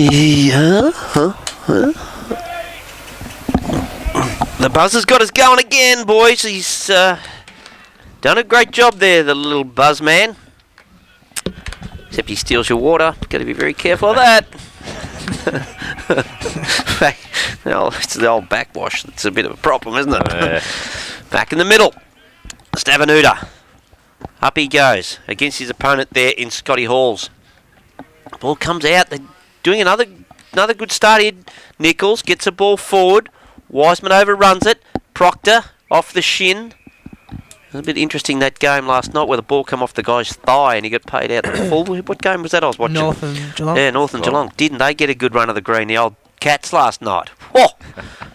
Yeah. The buzzer's got us going again, boys. He's done a great job there, the little buzz man. Except he steals your water. Got to be very careful of that. It's the old backwash. It's a bit of a problem, isn't it? Yeah. Back in the middle. Stavanuta. Up he goes against his opponent there in Scotty Halls. Ball comes out. They're doing another good start here. Nichols gets a ball forward. Wiseman overruns it. Proctor off the shin. It was a bit interesting that game last night where the ball come off the guy's thigh and he got paid out the full. What game was that I was watching? North and Geelong. Yeah, North and Geelong. Didn't they get a good run of the green, the old Cats last night? Oh,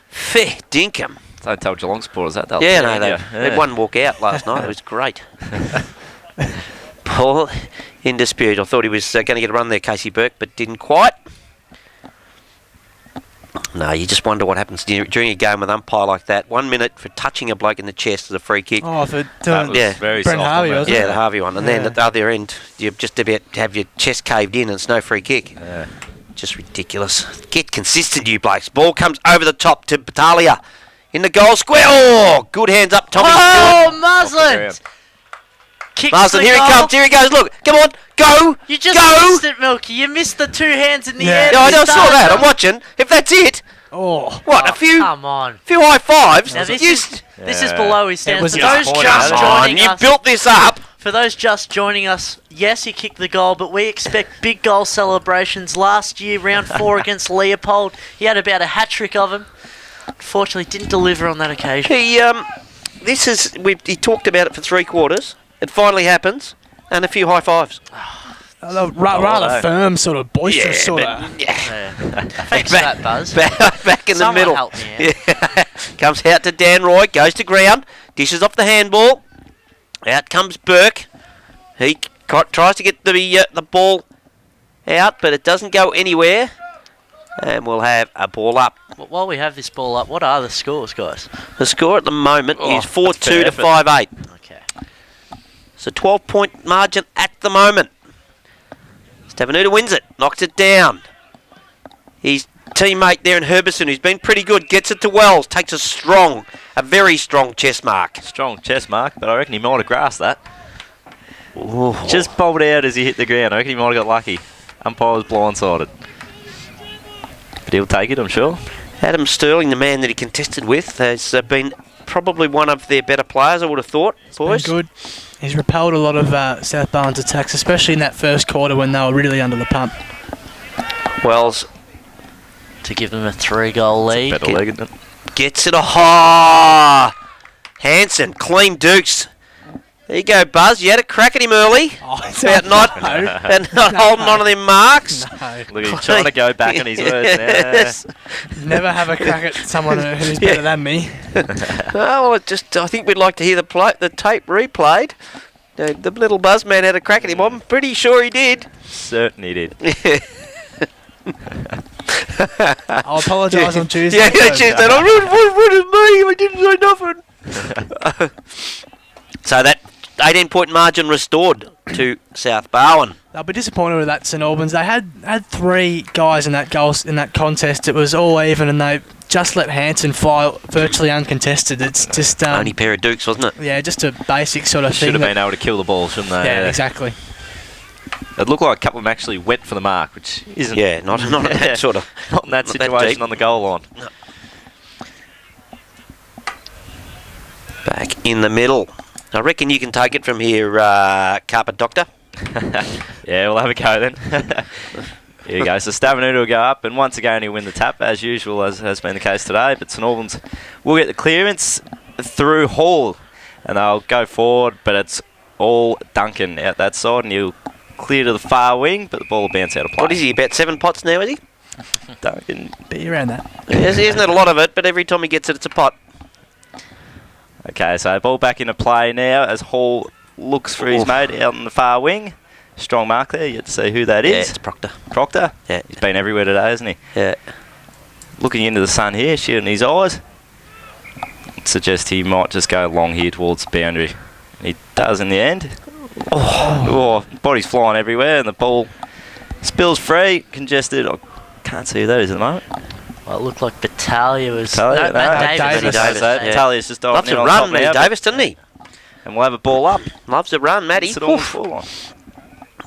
fair dinkum. Don't tell Geelong supporters that. Yeah, no, they had one walk out last night. It was great. Paul in dispute. I thought he was going to get a run there, Casey Burke, but didn't quite. No, you just wonder what happens during a game with umpire like that. 1 minute for touching a bloke in the chest as a free kick. Oh, for That was doing very Brent soft, Harvey, wasn't wasn't Yeah, it? the Harvey one. And then at the other end, you just about have your chest caved in and it's no free kick. Yeah. Just ridiculous. Get consistent, you blokes. Ball comes over the top to Battaglia. In the goal square. Oh, good hands up, Tommy. Oh, Muslin! Kicks Marsden, the here goal. he comes. Here he goes. Look, come on. Go. You just go. missed it, Milky. You missed the two hands in the Yeah. air. Yeah, I to saw start that. them. I'm watching. If that's it. Oh, What, Oh, a few Come on. high fives? Now this You is Yeah. below his standards. was For just those pointing just at it. Come on, joining you us, built this up. for those just joining us, yes, he kicked the goal, but we expect big goal celebrations. Last year, round 4 against Leopold, he had about a hat trick of them. Unfortunately, didn't deliver on that occasion. He he talked about it for 3 quarters. It finally happens, and a few high fives. rather no. firm, sort of boisterous, sort of. Thanks for that, Buzz. Back in the Someone middle. help me out. Yeah. Comes out to Dan Roy, goes to ground, dishes off the handball. Out comes Burke. He tries to get the ball out, but it doesn't go anywhere. And we'll have a ball up. While we have this ball up, what are the scores, guys? The score at the moment is 4-2 fair to effort. 5-8. Okay. It's a 12-point margin at the moment. Stavanuta wins it, knocks it down. His teammate there in Herbison, who's been pretty good, gets it to Wells, takes a very strong chest mark. Strong chest mark, but I reckon he might have grasped that. Ooh. Just bobbed out as he hit the ground. I reckon he might have got lucky. Umpire was blindsided. But he'll take it, I'm sure. Adam Sterling, the man that he contested with, has been probably one of their better players, I would have thought, boys. Been good. He's repelled a lot of South Barwon's attacks, especially in that first quarter when they were really under the pump. Wells To give them a 3-goal lead. Better leg, isn't it? gets it. Hanson, clean dukes. There you go, Buzz. You had a crack at him early. Oh, About not holding on to them marks. No. Look, he's trying to go back on his words Yes. Never have a crack at someone who's better than me. Oh, well, I think we'd like to hear the tape replayed. The little Buzzman had a crack at him. I'm pretty sure he did. Certainly did. I'll apologise on Tuesday. Yeah, so- Tuesday. What is me? I didn't say nothing. So that 18-point margin restored to South Barwon. They'll be disappointed with that, St Albans. They had 3 guys in that contest. It was all even, and they just let Hanson fly virtually uncontested. It's just Only pair of dukes, wasn't it? yeah, just a basic sort of thing. Should have that- been able to kill the ball, shouldn't they? yeah, exactly. It looked like a couple of them actually went for the mark, which isn't. Yeah, not in that sort of. Not in that not that situation deep. on the goal line. Back in the middle. I reckon you can take it from here, Carpet Doctor. Yeah, we'll have a go then. Here you go. So Stavanuta will go up, and once again he'll win the tap, as usual, as has been the case today. But St Albans will get the clearance through Hall, and they'll go forward, but it's all Duncan out that side, and he'll clear to the far wing, but the ball will bounce out of play. What is he, about 7 pots now, is he? Duncan. Be around that. He hasn't had a lot of it, but every time he gets it, it's a pot. Okay, so ball back into play now as Hall looks for his Oof. mate out on the far wing. Strong mark there. You get to see who that Yeah, is. it's Proctor. Proctor. Yeah. He's been everywhere today, hasn't he? Yeah. Looking into the sun here, shooting his eyes. Suggest he might just go long here towards the boundary. He does in the end. Oh, body's flying everywhere, and the ball spills free, congested. Can't see who that is at the moment. Well, it looked like Battaglia was... Battaglia? Matt No, Davis. Davis. Battaglia's just Loves to run, Matty Davis, doesn't he? And we'll have a ball up. Loves to run, Matty. It's an all full on.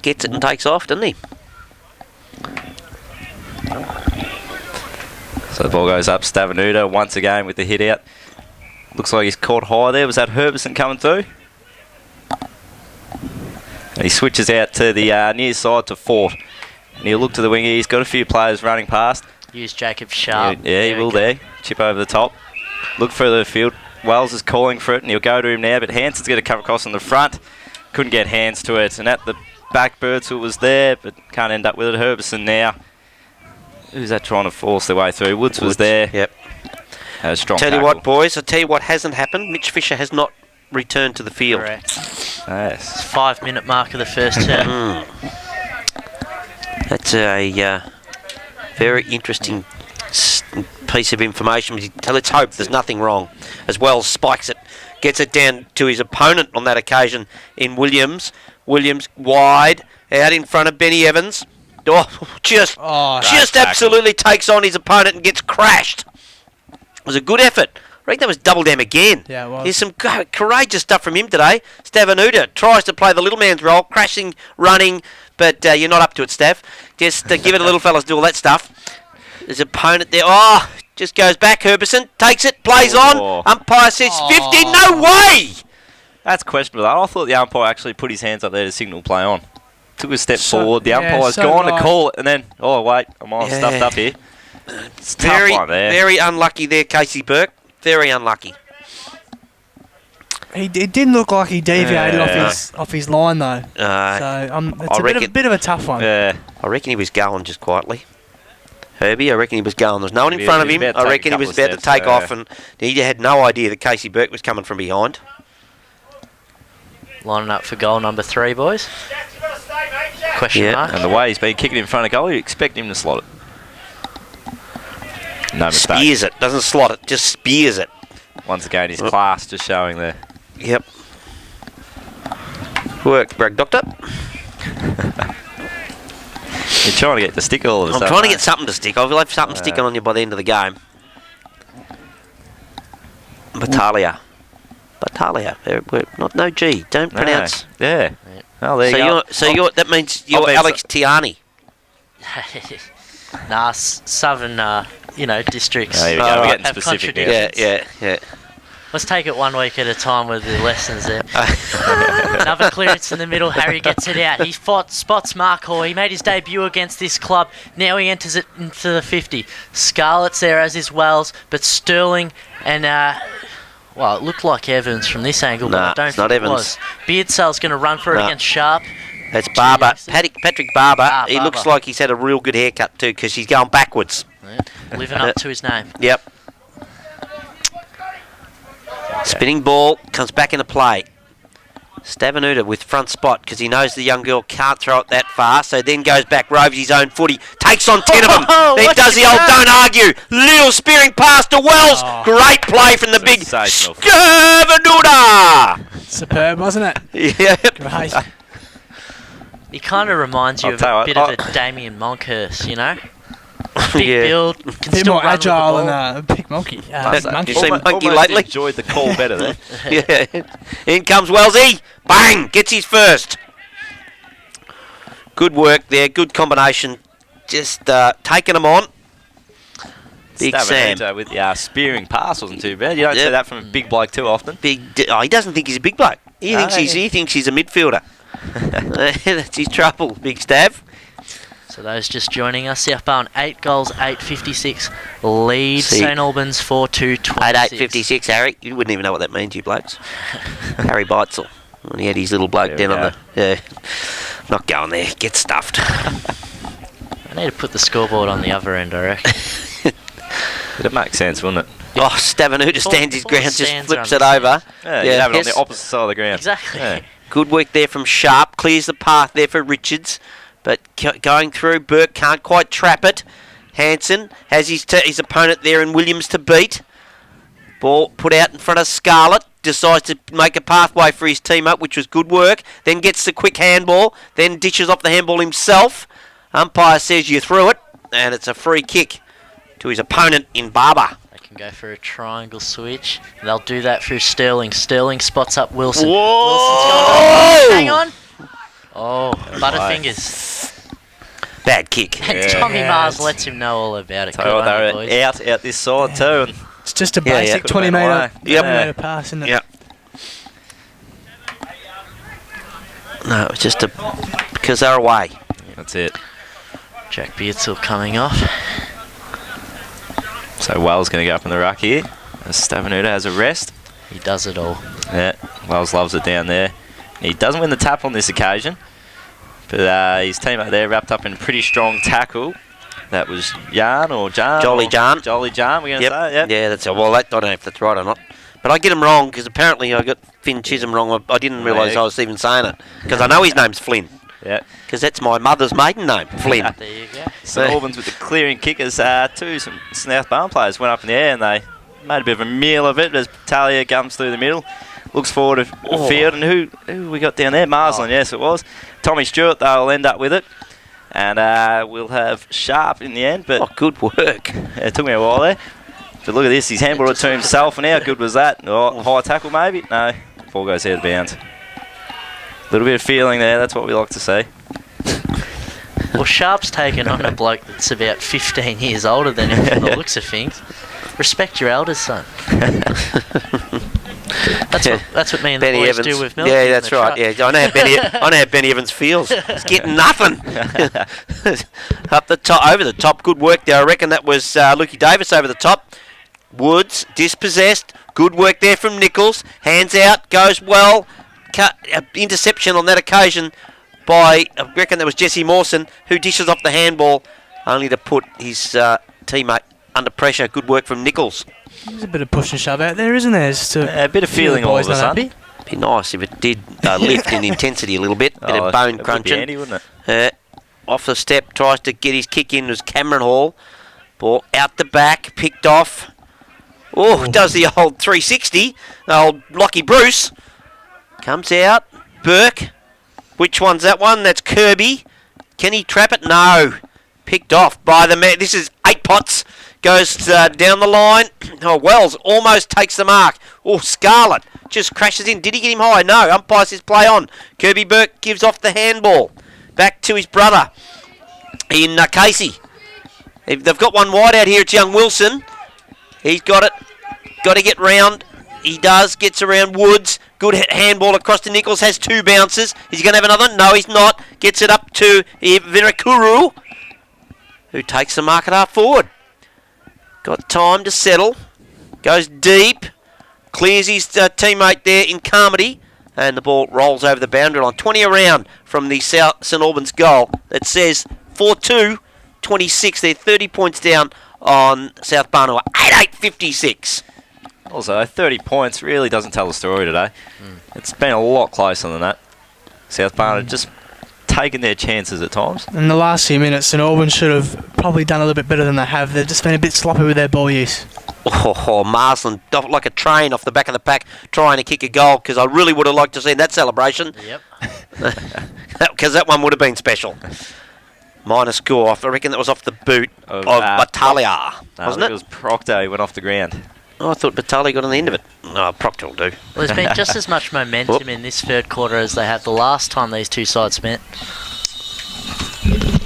Gets it and takes off, doesn't he? So the ball goes up. Stavenuta once again with the hit out. Looks like he's caught high there. Was that Herbison coming through? And he switches out to the near side to Fort. And he'll look to the wing. He's got a few players running past. Use Jacob Sharp. Yeah, he will there. Chip over the top. Look further afield. Wells is calling for it, and he'll go to him now. But Hanson's going to come across on the front. Couldn't get hands to it. And at the back, Birdsall was there, but can't end up with it. Herbison now. Who's that trying to force their way through? Woods was there. Yep. A strong Tell you tackle. what, boys. I tell you what hasn't happened. Mitch Fisher has not returned to the field. Correct. Yes. 5-minute mark of the first term. That's a very interesting piece of information. Let's hope there's nothing wrong. As well, spikes it, gets it down to his opponent on that occasion in Williams. Williams wide, out in front of Benny Evans. Just absolutely takes on his opponent and gets crashed. It was a good effort. I think that was double down again. Yeah, it was. There's some courageous stuff from him today. Stavenuta tries to play the little man's role, crashing, running, but you're not up to it, Stav. Just give it a little fellas do all that stuff. His opponent there. Oh, just goes back. Herbison takes it, plays on. Umpire says 50. No way! That's questionable. I thought the umpire actually put his hands up there to signal play on. Took a step forward. The umpire's gone to call it, and then, oh, wait, I'm all stuffed up here. It's very, tough one there. very unlucky there, Casey Burke. Very unlucky. It didn't look like he deviated off his line though. It's a bit of a tough one. Yeah. I reckon he was going just quietly. Herbie, I reckon he was going. There's no one in front of him. I reckon he was about to take off, and he had no idea that Casey Burke was coming from behind. Lining up for goal number 3, boys. Question mark. And the way he's been kicking in front of goal, you expect him to slot it. No mistake. Spears it. Doesn't slot it, just spears it. Once again, his class just showing there. Yep. Work, Bragg Doctor. You're trying to get the stick all of a I'm sudden. trying to get something to stick. I'll have something sticking on you by the end of the game. Battaglia. No G. Don't pronounce. Yeah. Oh, there you go. That means you're Alex Tiani. Nah, southern, districts. There we go. We're getting have specific. Yeah. Let's take it one week at a time with the lessons there. Another clearance in the middle. Harry gets it out. He spots Mark Hall. He made his debut against this club. Now he enters it into the 50. Scarlett's there, as is Wells, but Sterling and... it looked like Evans from this angle, but I don't think it was. Beardsale's going to run for it against Sharp. That's Barber. Patrick Barber. He looks like he's had a real good haircut too, because he's going backwards. Yeah, living up to his name. Yep. Spinning ball, comes back into play. Stavenuta with front spot, because he knows the young girl can't throw it that far, so then goes back, roves his own footy, takes on 10 of them. Then does the old don't argue. Little spearing pass to Wells. Great play from the big Stavenuta. Superb, wasn't it? Yeah. Great. He kind of reminds you of a bit of a Damien Monkhurst, Big build, can a bit still more run agile with the than a big monkey. You seen Monkey Almost lately? enjoyed the call better there. Yeah. In comes Wellsy. Bang! Gets his first. Good work there. Good combination. Just taking them on. Big Sam. Stavenuta with the spearing pass wasn't too bad. You don't see that from a big bloke too often. He doesn't think he's a big bloke. He thinks he's a midfielder. That's his trouble, Big Stav. So those just joining us, South Barwon 8 goals, 8.56. Lead St Albans 4-2-26. At 8.56, Harry. You wouldn't even know what that means, you blokes. Harry Beitzel. When he had his little bloke down on the... Yeah. Not going there. Get stuffed. I need to put the scoreboard on the other end, I reckon. It'd make sense, wouldn't it? Oh, Stavenuta stands his ground, just flips it on over. Yeah, you'd have it on the opposite side of the ground. Exactly. Yeah. Good work there from Sharp. Clears the path there for Richards. But going through, Burke can't quite trap it. Hanson has his opponent there in Williams to beat. Ball put out in front of Scarlett. Decides to make a pathway for his team up, which was good work. Then gets the quick handball. Then dishes off the handball himself. Umpire says you threw it. and it's a free kick to his opponent in Barber. They can go for a triangle switch. They'll do that through Sterling. Sterling spots up Wilson. Whoa! Hang on. Oh, Butterfingers. Bad kick. And Tommy Mars lets him know all about it. Tell you what, they were out this side too. And It's just a basic 20 metre, Yep. 20 metre pass, isn't it? Yep. No, it was just because they're away. that's it. Jack Beardsall coming off. So Wells going to go up in the ruck here. As Stavenuta has a rest. He does it all. Yeah, Wells loves it down there. He doesn't win the tap on this occasion, but his teammate there wrapped up in a pretty strong tackle. That was Jan or Jan? Jolly Jan. Jolly Jan, we're going to say? Yep. Yeah, that's it. Well, I don't know if that's right or not. But I get him wrong because apparently I got Finn Chisholm wrong. I didn't realise I was even saying it because I know his name's Flynn. Yeah. Because that's my mother's maiden name, Flynn. There you go. St Albans with the clearing kickers. Some South Barn players went up in the air and they made a bit of a meal of it as Talia comes through the middle. Looks forward to the field. And who we got down there? Marsland, yes it was. Tommy Stewart, they'll end up with it. And we'll have Sharp in the end. But Good work. it took me a while there. But look at this, he's handballed it to himself, and how good was that? Oh, high tackle maybe? No, ball goes out of bounds. A little bit of feeling there, that's what we like to see. Well, Sharp's taken on a bloke that's about 15 years older than him from the looks of things. Respect your elders, son. That's what me and the Benny boys Evans. do with Milky. Yeah, in that's the right. truck. Yeah, I know how Benny Evans feels. He's getting nothing. Up the top, over the top. Good work there. I reckon that was Lukey Davis over the top. Woods dispossessed. Good work there from Nichols. Hands out. Goes well. Interception on that occasion by, I reckon that was Jesse Mawson, who dishes off the handball, only to put his teammate under pressure. Good work from Nichols. There's a bit of push and shove out there, isn't there? Just A bit of feeling all of a sudden. Be nice if it did lift in intensity a little bit. Bit of bone That would be crunching. handy, wouldn't it? Off the step, tries to get his kick in, was Cameron Hall. Ball out the back, picked off. Oh, does the old 360. The old Lockie Bruce. Comes out. Burke. Which one's that one? That's Kirby. Can he trap it? No. Picked off by the man. This is 8 Pots. Goes down the line. Oh, Wells almost takes the mark. Oh, Scarlett just crashes in. Did he get him high? No. Umpires his play on. Kirby Burke gives off the handball. Back to his brother in Casey. They've got one wide out here. It's young Wilson. He's got it. Got to get round. He does. Gets around Woods. Good handball across to Nichols. Has 2 bounces. Is he going to have another? No, he's not. Gets it up to Virakuru, who takes the mark at half forward. Got time to settle. Goes deep. Clears his teammate there in Carmody. And the ball rolls over the boundary line. 20 around from the St Albans goal. That says 4-2, 26. They're 30 points down on South Barnwell. 8-8-56. Also, 30 points really doesn't tell the story today. It's been a lot closer than that. South Barnwell just taken their chances at times. In the last few minutes, St Albans should have probably done a little bit better than they have. They've just been a bit sloppy with their ball use. Marsland, like a train off the back of the pack, trying to kick a goal, because I really would have liked to see that celebration. Yep. Because that one would have been special. Minor score. I reckon that was off the boot of Battaglia, wasn't it? It was Proctor who went off the ground. Oh, I thought Battaglia got on the end of it. No, Proctor will do. Well, there's been just as much momentum in this third quarter as they had the last time these two sides met.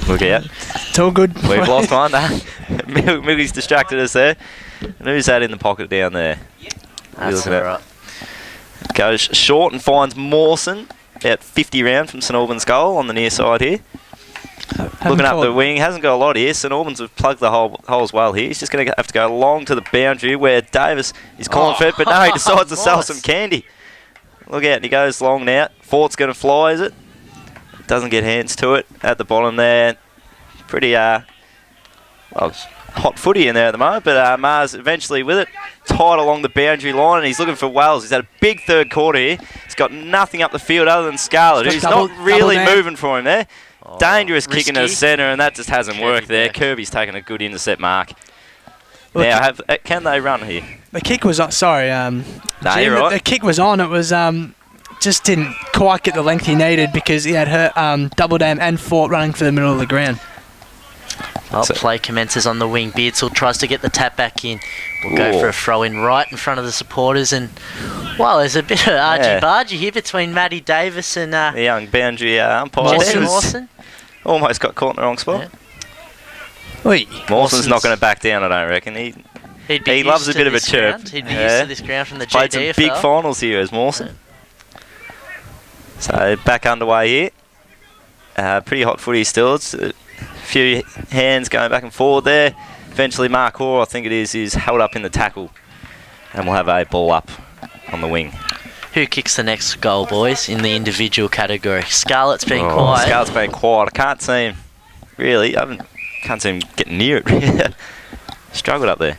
Look out. It's all good. We've lost one. Milky's distracted us there. And who's that in the pocket down there? That's all right. Goes short and finds Mawson. About 50 round from St Albans goal on the near side here. Looking up the wing, hasn't got a lot here. St Albans have plugged the holes well here. He's just going to have to go along to the boundary where Davis is calling for it, but no, he decides to sell some candy. Look out, and he goes long now. Fort's going to fly, is it? Doesn't get hands to it at the bottom there. Pretty hot footy in there at the moment, but Mars eventually with it, tied along the boundary line, and he's looking for Wells. He's had a big third quarter here. He's got nothing up the field other than Scarlett, who's not really moving for him there. Dangerous kick into the centre, and that just hasn't worked there. Kirby's taken a good intercept mark. Look, Now, can they run here? the kick was on. Sorry, No, Jim, you're right. the kick was on. It was just didn't quite get the length he needed because he had her Double Dam and Fort running for the middle of the ground. Well, play commences on the wing. Beardsall tries to get the tap back in. We'll go for a throw-in right in front of the supporters. And, well, there's a bit of argy-bargy here between Matty Davis and the young boundary umpire. Jesse Mawson. Almost got caught in the wrong spot. Oi. Mawson's not going to back down, I don't reckon. He loves a bit of a chirp. He'd be used to this ground from the GDFL. Played some big finals here as Mawson. So back underway here. Pretty hot footy still. It's a few hands going back and forward there. Eventually Mark Hoare, I think it is held up in the tackle. And we'll have a ball up on the wing. Who kicks the next goal, boys, in the individual category? Scarlett's been quiet. Scarlett's been quiet. I can't see him. Really, can't see him getting near it. Struggled up there.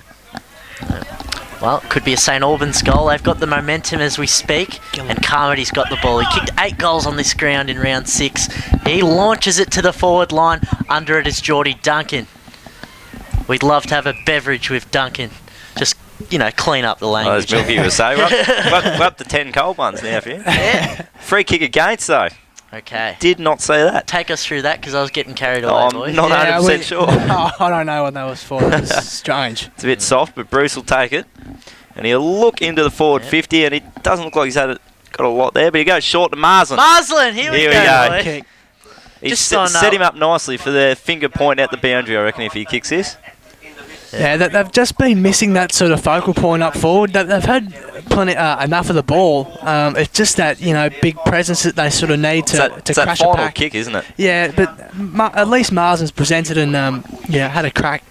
Well, it could be a St Albans goal. They've got the momentum as we speak. And Carmody's got the ball. He kicked 8 goals on this ground in round 6. He launches it to the forward line. Under it is Geordie Duncan. We'd love to have a beverage with Duncan. Just, clean up the language. As Milky was saying, we're up to 10 cold ones now for you. Yeah. Free kick against, though. Okay. Did not see that. Take us through that, because I was getting carried away, boys. I'm not 100% sure. I don't know what that was for. It's strange. It's a bit soft, but Bruce will take it. And he'll look into the forward 50, and it doesn't look like he's got a lot there, but he goes short to Marsland. Marsland, here we go. Boy. He's set him up nicely for the finger point at the boundary, I reckon, if he kicks this. Yeah, they've just been missing that sort of focal point up forward. They've had plenty enough of the ball. It's just that big presence that they sort of need to It's that crash a final pack. kick, isn't it? Yeah, but at least Marsden's presented and had a crack.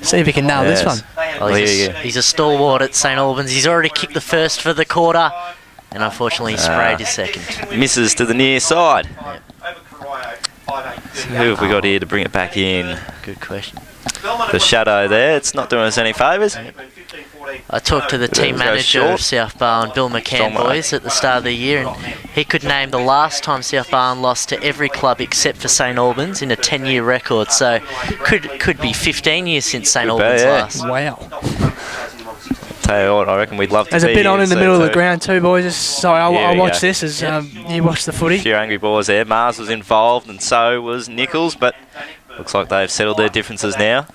See if he can nail this one. Well, he's a stalwart at St Albans. He's already kicked the first for the quarter, and unfortunately he sprayed his second. Misses to the near side. So who have we got here to bring it back in? Good question. The shadow there, it's not doing us any favours. I talked to the team manager of South Barwon, Bill McCann, boys, at the start of the year, and he could name the last time South Barwon lost to every club except for St Albans in a 10-year record. So could be 15 years since St Albans last. Wow. Tell you what, I reckon we'd love to There's be a bit on here, in the middle of the ground too, boys. Sorry, I'll watch this as you watch the footy. A few angry boys there. Mars was involved and so was Nichols, but looks like they've settled their differences now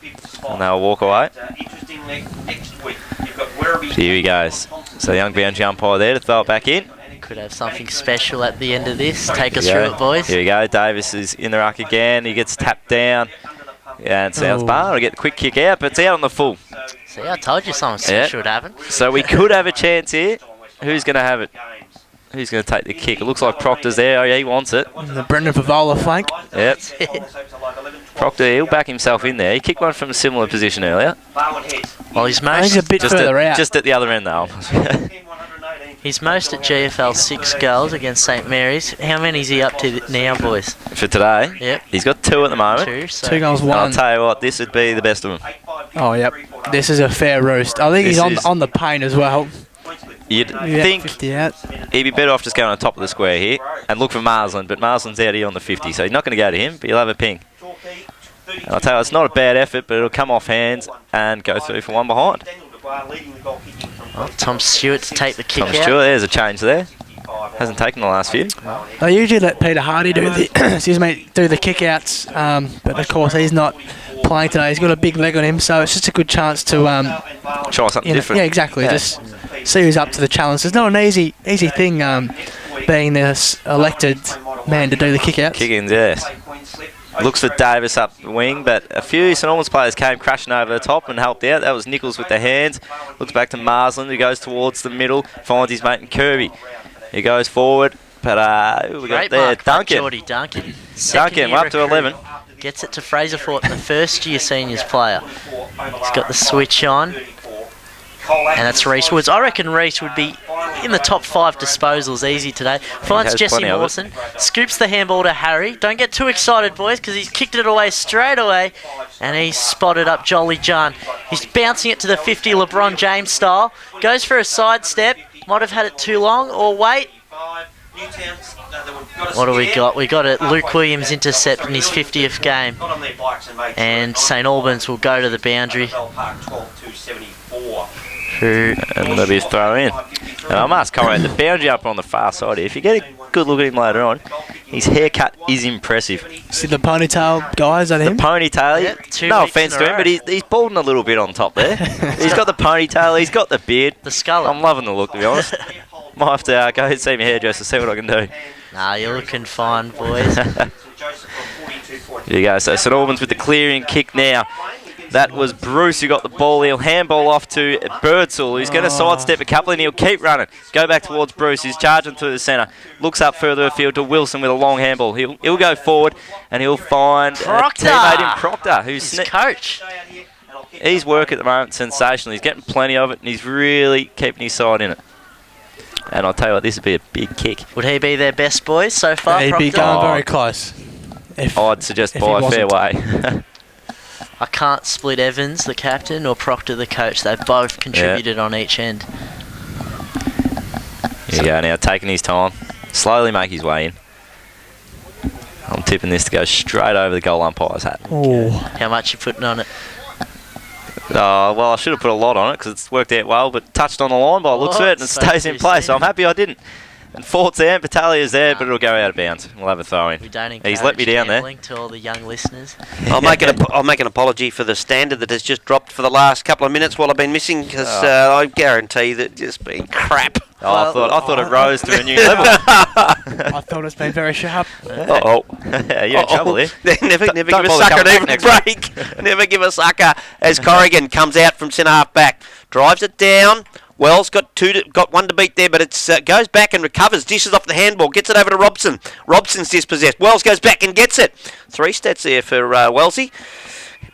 and they'll walk away. Here he goes. So young boundary umpire there to throw it back in. Could have something special at the end of this. Take us through it, boys. Here we go. Davis is in the ruck again. He gets tapped down. Yeah, and South Barwon will get the quick kick out, but it's out on the full. See, I told you something special would happen. So we could have a chance here. Who's going to have it? Who's going to take the kick? It looks like Proctor's there. Oh, yeah, he wants it. The Brendan Pavola flank. Yep. Proctor, he'll back himself in there. He kicked one from a similar position earlier. Well, he's a bit further out. Just at the other end, though. He's most at GFL 6 goals against St Mary's. How many is he up to now, boys? For today? Yep. He's got 2 at the moment. 2, so 2 goals, 1. And I'll tell you what, this would be the best of them. Oh, yep. This is a fair roost. I think he's on the paint as well. You'd think 50 out. he'd be better off just going on top of the square here and look for Marsland, but Marsland's out here on the 50, so he's not going to go to him, but he'll have a ping. And I'll tell you, it's not a bad effort, but it'll come off hands and go through for one behind. Well, Tom Stewart to take the kick Tom Stewart, there's a change there. Hasn't taken the last few. They usually let Peter Hardy do the do the kick-outs, but of course he's not playing today. He's got a big leg on him, so it's just a good chance to try something different. Yeah, exactly. Yeah. Just see who's up to the challenge. It's not an easy thing being the elected man to do the kick-outs. Kick-ins, yes. Looks for Davis up the wing, but a few St Albans players came crashing over the top and helped out. That was Nichols with the hands. Looks back to Marsland, who goes towards the middle, finds his mate in Kirby. He goes forward, but who we got there? Duncan. Geordie Duncan. Duncan, we're up to 11. Gets it to Fraser Fort, the first-year seniors player. He's got the switch on. And that's Reece Woods. I reckon Reece would be in the top 5 disposals easy today. Finds Jesse Mawson. Scoops the handball to Harry. Don't get too excited, boys, because he's kicked it away straight away. And he's spotted up Jolly John. He's bouncing it to the 50 LeBron James style. Goes for a sidestep. Might have had it too long. Or wait. What do we got? We got it. Luke Williams intercept in his 50th game. And St Albans will go to the boundary. And there'll be a throw in. And I must comment, the boundary up on the far side here. If you get a good look at him later on. His haircut is impressive. See the ponytail guy, is that him? Ponytail. Yeah, 2 no weeks offence in to a him, row. but he's balding a little bit on top there. He's got the ponytail. He's got the beard. The skull. I'm loving the look, to be honest. Might have to go and see my hairdresser, see what I can do. Nah, you're looking fine, boys. There you go. So St Albans with the clearing kick now. That was Bruce who got the ball. He'll handball off to Birdsall, who's going to sidestep a couple and he'll keep running. Go back towards Bruce. He's charging through the centre. Looks up further afield to Wilson with a long handball. He'll go forward and he'll find a Proctor. teammate in Proctor, who's His coach. his work at the moment sensational. He's getting plenty of it and he's really keeping his side in it. And I'll tell you what, this would be a big kick. Would he be their best boys so far, He'd be Proctor? going very close. I'd suggest if he by a fair wasn't. way. I can't split Evans, the captain, or Proctor, the coach. They've both contributed on each end. Here you go now, taking his time. Slowly make his way in. I'm tipping this to go straight over the goal umpire's hat. Oh, How much you putting on it? Well, I should have put a lot on it because it's worked out well, but touched on the line by the looks of it and it So stays in too place. So soon. I'm happy I didn't. And Fort's there, Battalia's there, but it'll go out of bounds. We'll have a throw in. We don't encourage He's let me down there. gambling to all the young listeners. I'll make an apology for the standard that has just dropped for the last couple of minutes while I've been missing, because I guarantee that it's just been crap. Oh, I thought it rose to a new level. I thought it's been very sharp. Uh-oh. You're in trouble here. Never Don't give a bother sucker coming an back even next break. Never give a sucker as Corrigan comes out from centre half back. Drives it down. Wells got one to beat there, but it goes back and recovers, dishes off the handball, gets it over to Robson. Robson's dispossessed. Wells goes back and gets it. 3 stats there for Wellsy.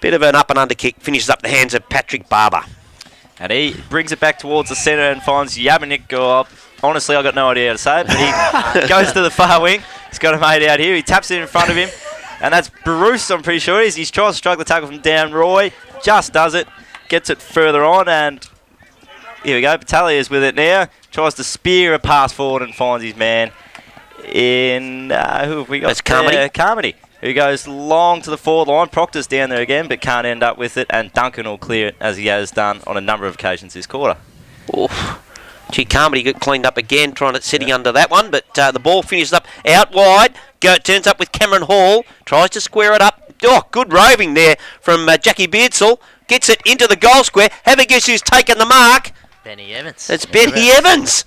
Bit of an up and under kick, finishes up the hands of Patrick Barber. And he brings it back towards the centre and finds Yabanik go up. Honestly, I've got no idea how to say it, but he goes to the far wing. He's got a mate out here. He taps it in front of him. And that's Bruce, I'm pretty sure it is. He's trying to struggle the tackle from down. Roy just does it. Gets it further on and here we go. Batalia's with it now. Tries to spear a pass forward and finds his man in... who have we got? That's Carmody. Carmody, who goes long to the forward line. Proctor's down there again, but can't end up with it. And Duncan will clear it, as he has done on a number of occasions this quarter. Oof. Gee, Carmody got cleaned up again, sitting under that one, but the ball finishes up out wide. Turns up with Cameron Hall. Tries to square it up. Oh, good roving there from Jackie Beardsall. Gets it into the goal square. Have a guess who's taken the mark. Benny Evans. It's Benny Evans.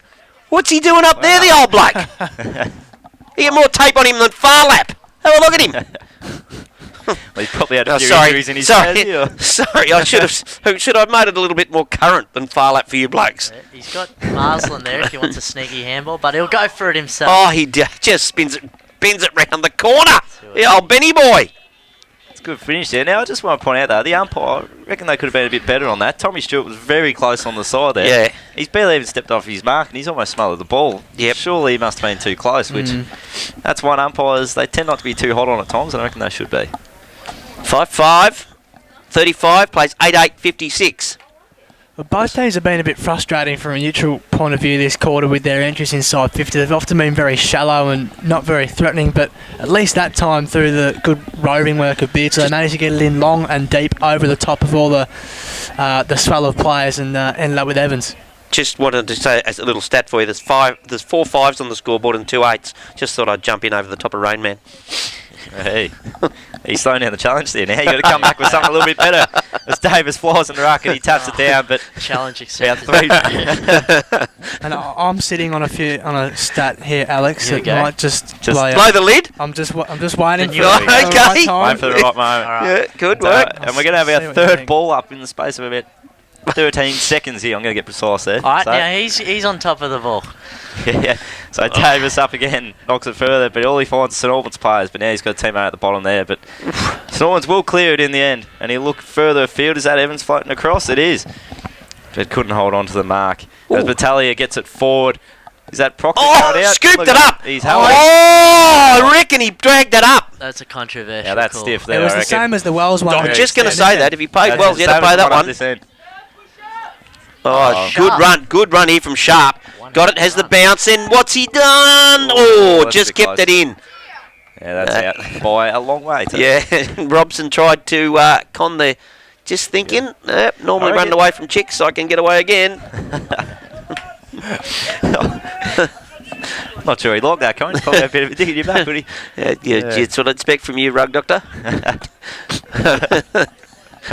What's he doing up there, the old bloke? He got more tape on him than Farlap. Have a look at him. Well, he's probably had a Oh, few sorry, injuries in his sorry, jersey, or- sorry. I should have made it a little bit more current than Farlap for you blokes. He's got Marsland there if he wants a sneaky handball, but he'll go for it himself. Oh, he just bends it round the corner. The old Benny boy. It's a good finish there. Now, I just want to point out, though, the umpire, I reckon they could have been a bit better on that. Tommy Stewart was very close on the side there. Yeah. He's barely even stepped off his mark, and he's almost smothered the ball. Yep. Surely he must have been too close, which that's one umpires, they tend not to be too hot on at times, and I reckon they should be. 5-5, 35, plays 8-8, 56. Well, both teams have been a bit frustrating from a neutral point of view this quarter with their entries inside 50. They've often been very shallow and not very threatening, but at least that time through the good roving work of Beard, so they managed to get it in long and deep over the top of all the swell of players and ended up with Evans. Just wanted to say as a little stat for you, there's 4 5s on the scoreboard and 2 8s. Just thought I'd jump in over the top of Rainman. Hey, he's slowing down the challenge there now. You've got to come back with something a little bit better. As Davis flies in the ruck and he taps it down, but Challenge about accepted. 3. And I'm sitting on a stat here, Alex. Here we It go. might just Just play Blow out. the lid. I'm just waiting for new the one. right Okay. time. Wait for the right moment. Alright. Yeah, good So, work. and we're going to have See our what you third think. ball up in the space of about 13 seconds here. I'm going to get precise there. Alright, So- now he's on top of the ball. Yeah, so Davis up again, knocks it further, but all he finds is St Albans players, but now he's got a teammate at the bottom there, but St Albans will clear it in the end, and he'll look further afield. Is that Evans floating across? It is, but couldn't hold on to the mark. As Ooh. Battaglia gets it forward, is that Proctor Oh, going out? scooped Look it at up. He's held it. Oh, I reckon he dragged it up. That's a controversial Yeah, that's call. stiff It there, was I the reckon. same as the Wells one. I'm Yeah, just going to Yeah, say that if he paid That's Wells, the you had to same pay as that up one. this end. Oh, Sharp. good run here from Sharp. Got it, has the bounce in. What's he done? Oh, Oh, that's just a bit kept close. it in. Yeah, that's out by a long way. Too. Yeah, Robson tried to con the. Just thinking, normally I running reckon- away from chicks, so I can get away again. Not sure he'd like that, Colin. Probably a bit of a dig in your back, would he? It's what I'd expect from you, Rug Doctor.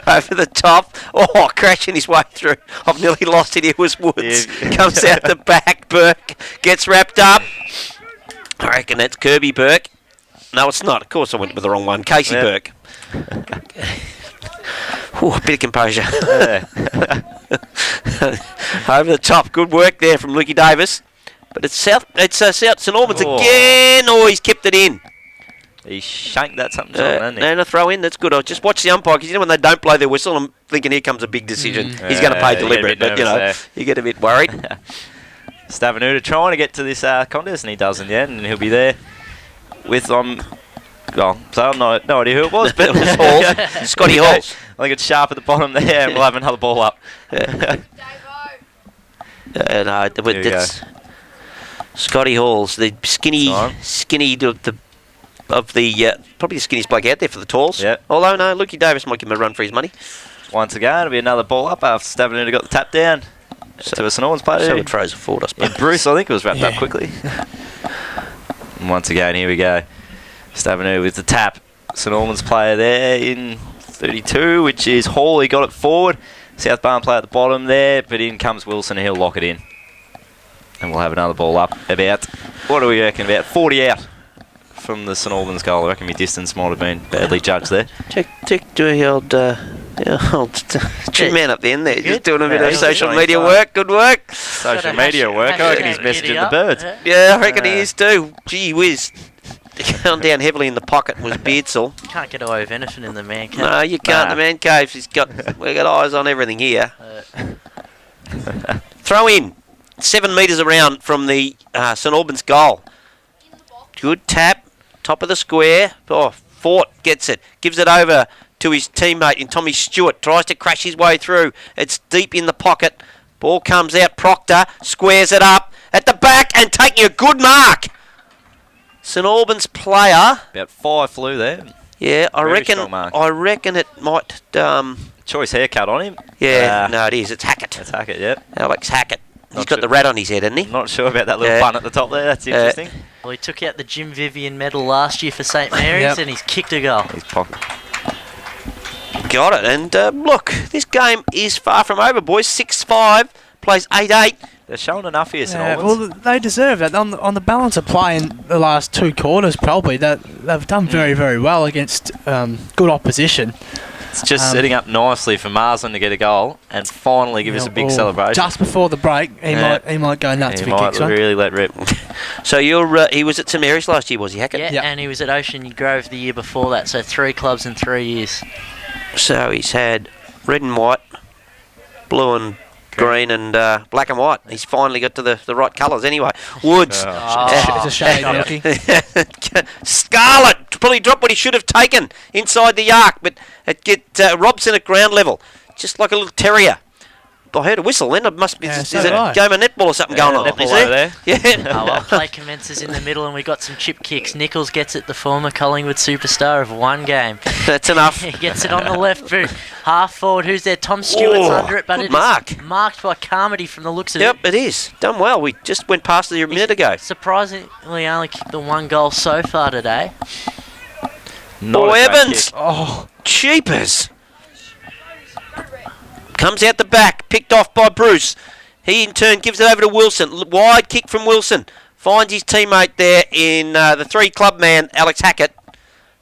Over the top. Oh, crashing his way through. I've nearly lost it. It was Woods. Yeah. Comes out the back. Burke gets wrapped up. I reckon that's Kirby Burke. No, it's not. Of course I went with the wrong one. Casey Burke. Ooh, a bit of composure. Over the top. Good work there from Lukey Davis. But it's South St Albans again. Oh, he's kept it in. He shanked that something, hasn't he? And a throw in, that's good. I'll just watch the umpire, because when they don't blow their whistle, I'm thinking here comes a big decision. He's going to pay deliberate, but you get a bit worried. Stavenuta trying to get to this contest, and he does in the end, and he'll be there with so I'm no idea who it was, but it was Halls. Scotty Halls. I think it's sharp at the bottom there, and we'll have another ball up. That's Scotty Halls, the skinny probably the skinniest bloke out there for the talls. Yep. Although, no, Lukey Davis might give him a run for his money. Once again, it'll be another ball up after Stavenuta got the tap down to a St Albans player. So it throws it forward, I suppose. Yeah, Bruce, I think it was wrapped up quickly. And once again, here we go. Stavenuta with the tap. St Albans player there in 32, which is Hall. He got it forward. South Barn player at the bottom there, but in comes Wilson, and he'll lock it in. And we'll have another ball up about, what do we reckon, about 40 out from the St Albans goal. I reckon my distance might have been badly judged there. Check the old trim man up the end there. Just doing a bit of social media work. Good work. Social media work. I reckon he's messaging the birds. Yeah, I reckon he is too. Gee whiz. Going down heavily in the pocket was Beardsall. Can't get away with anything in the man cave. No, you can't. The man cave, we've got eyes on everything here. Throw in. 7 metres around from the St Albans goal. Good tap. Top of the square. Oh, Fort gets it. Gives it over to his teammate in Tommy Stewart. Tries to crash his way through. It's deep in the pocket. Ball comes out. Proctor squares it up at the back and taking a good mark. St Albans player. About 5 flew there. Yeah, I Very reckon. strong mark. I reckon it might. Choice haircut on him. Yeah, no, it is. It's Hackett. That's Hackett, yep. Alex Hackett. He's Not got the rat on his head, hasn't he? Not sure about that little bun at the top there. That's interesting. Well, he took out the Jim Vivian medal last year for St Mary's, and he's kicked a goal. His pocket. Got it. And look, this game is far from over, boys. 6-5, plays 8-8. They're showing enough here, St Yeah, Albans. well, they deserve that. On the balance of play in the last 2 quarters, probably, they've done very, very well against good opposition. It's just setting up nicely for Marsden to get a goal and finally give us a big celebration. Just before the break, he might go nuts if he kicks one. He might really let rip. So he was at St Mary's last year, was he, Hackett? Yeah, and he was at Ocean Grove the year before that, so 3 clubs in 3 years. So he's had red and white, blue and green and black and white. He's finally got to the right colours anyway. Woods. It's a shame, Milky. Scarlett probably dropped what he should have taken inside the arc, but it get Robson at ground level, just like a little terrier. I heard a whistle then. It must be is it a game of netball or something going on? Netball Is over there? Yeah. Well, play commences in the middle, and we got some chip kicks. Nichols gets it, the former Collingwood superstar of 1 game. That's enough. He gets it on the left boot. Half forward, who's there? Tom Stewart's under it, but good it mark. is marked by Carmody from the looks of it. Yep, it is. Done well. We just went past it a minute ago. Surprisingly, only kicked the 1 goal so far today. Oh, Evans! Oh, cheapers! Comes out the back, picked off by Bruce. He in turn gives it over to Wilson. Wide kick from Wilson. Finds his teammate there in the 3 club man, Alex Hackett.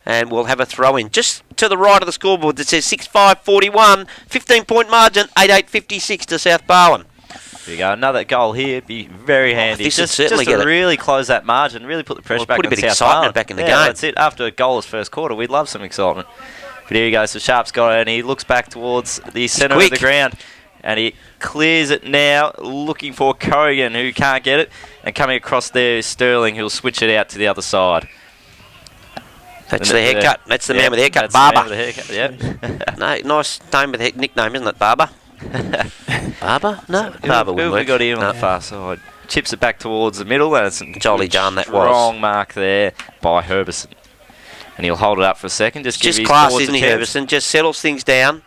And we'll have a throw in just to the right of the scoreboard that says 6-5-41. 15-point margin, 8-8-56 to South Barwon. Here you go, another goal here. Be very handy. This just certainly to really close that margin, really put the pressure back put a on bit of South excitement Barwon. back in the Yeah, game. That's it. After a goalless first quarter, we'd love some excitement. But here he goes. So Sharp's got it, and he looks back towards the centre of the ground. And he clears it now, looking for Corrigan, who can't get it. And coming across there is Sterling, who'll switch it out to the other side. That's the haircut. That's the man with the haircut. That's Barber. the man with the haircut, yep. No, nice name with nickname, isn't it, Barber? Barber? No, Barber Who wouldn't we work. got here on No. the far side? Chips it back towards the middle, and it's a Jolly good darn that strong was. mark there by Herbison. And he'll hold it up for a second. Just give his class, forwards isn't a he, chance. Herbison? Just settles things down.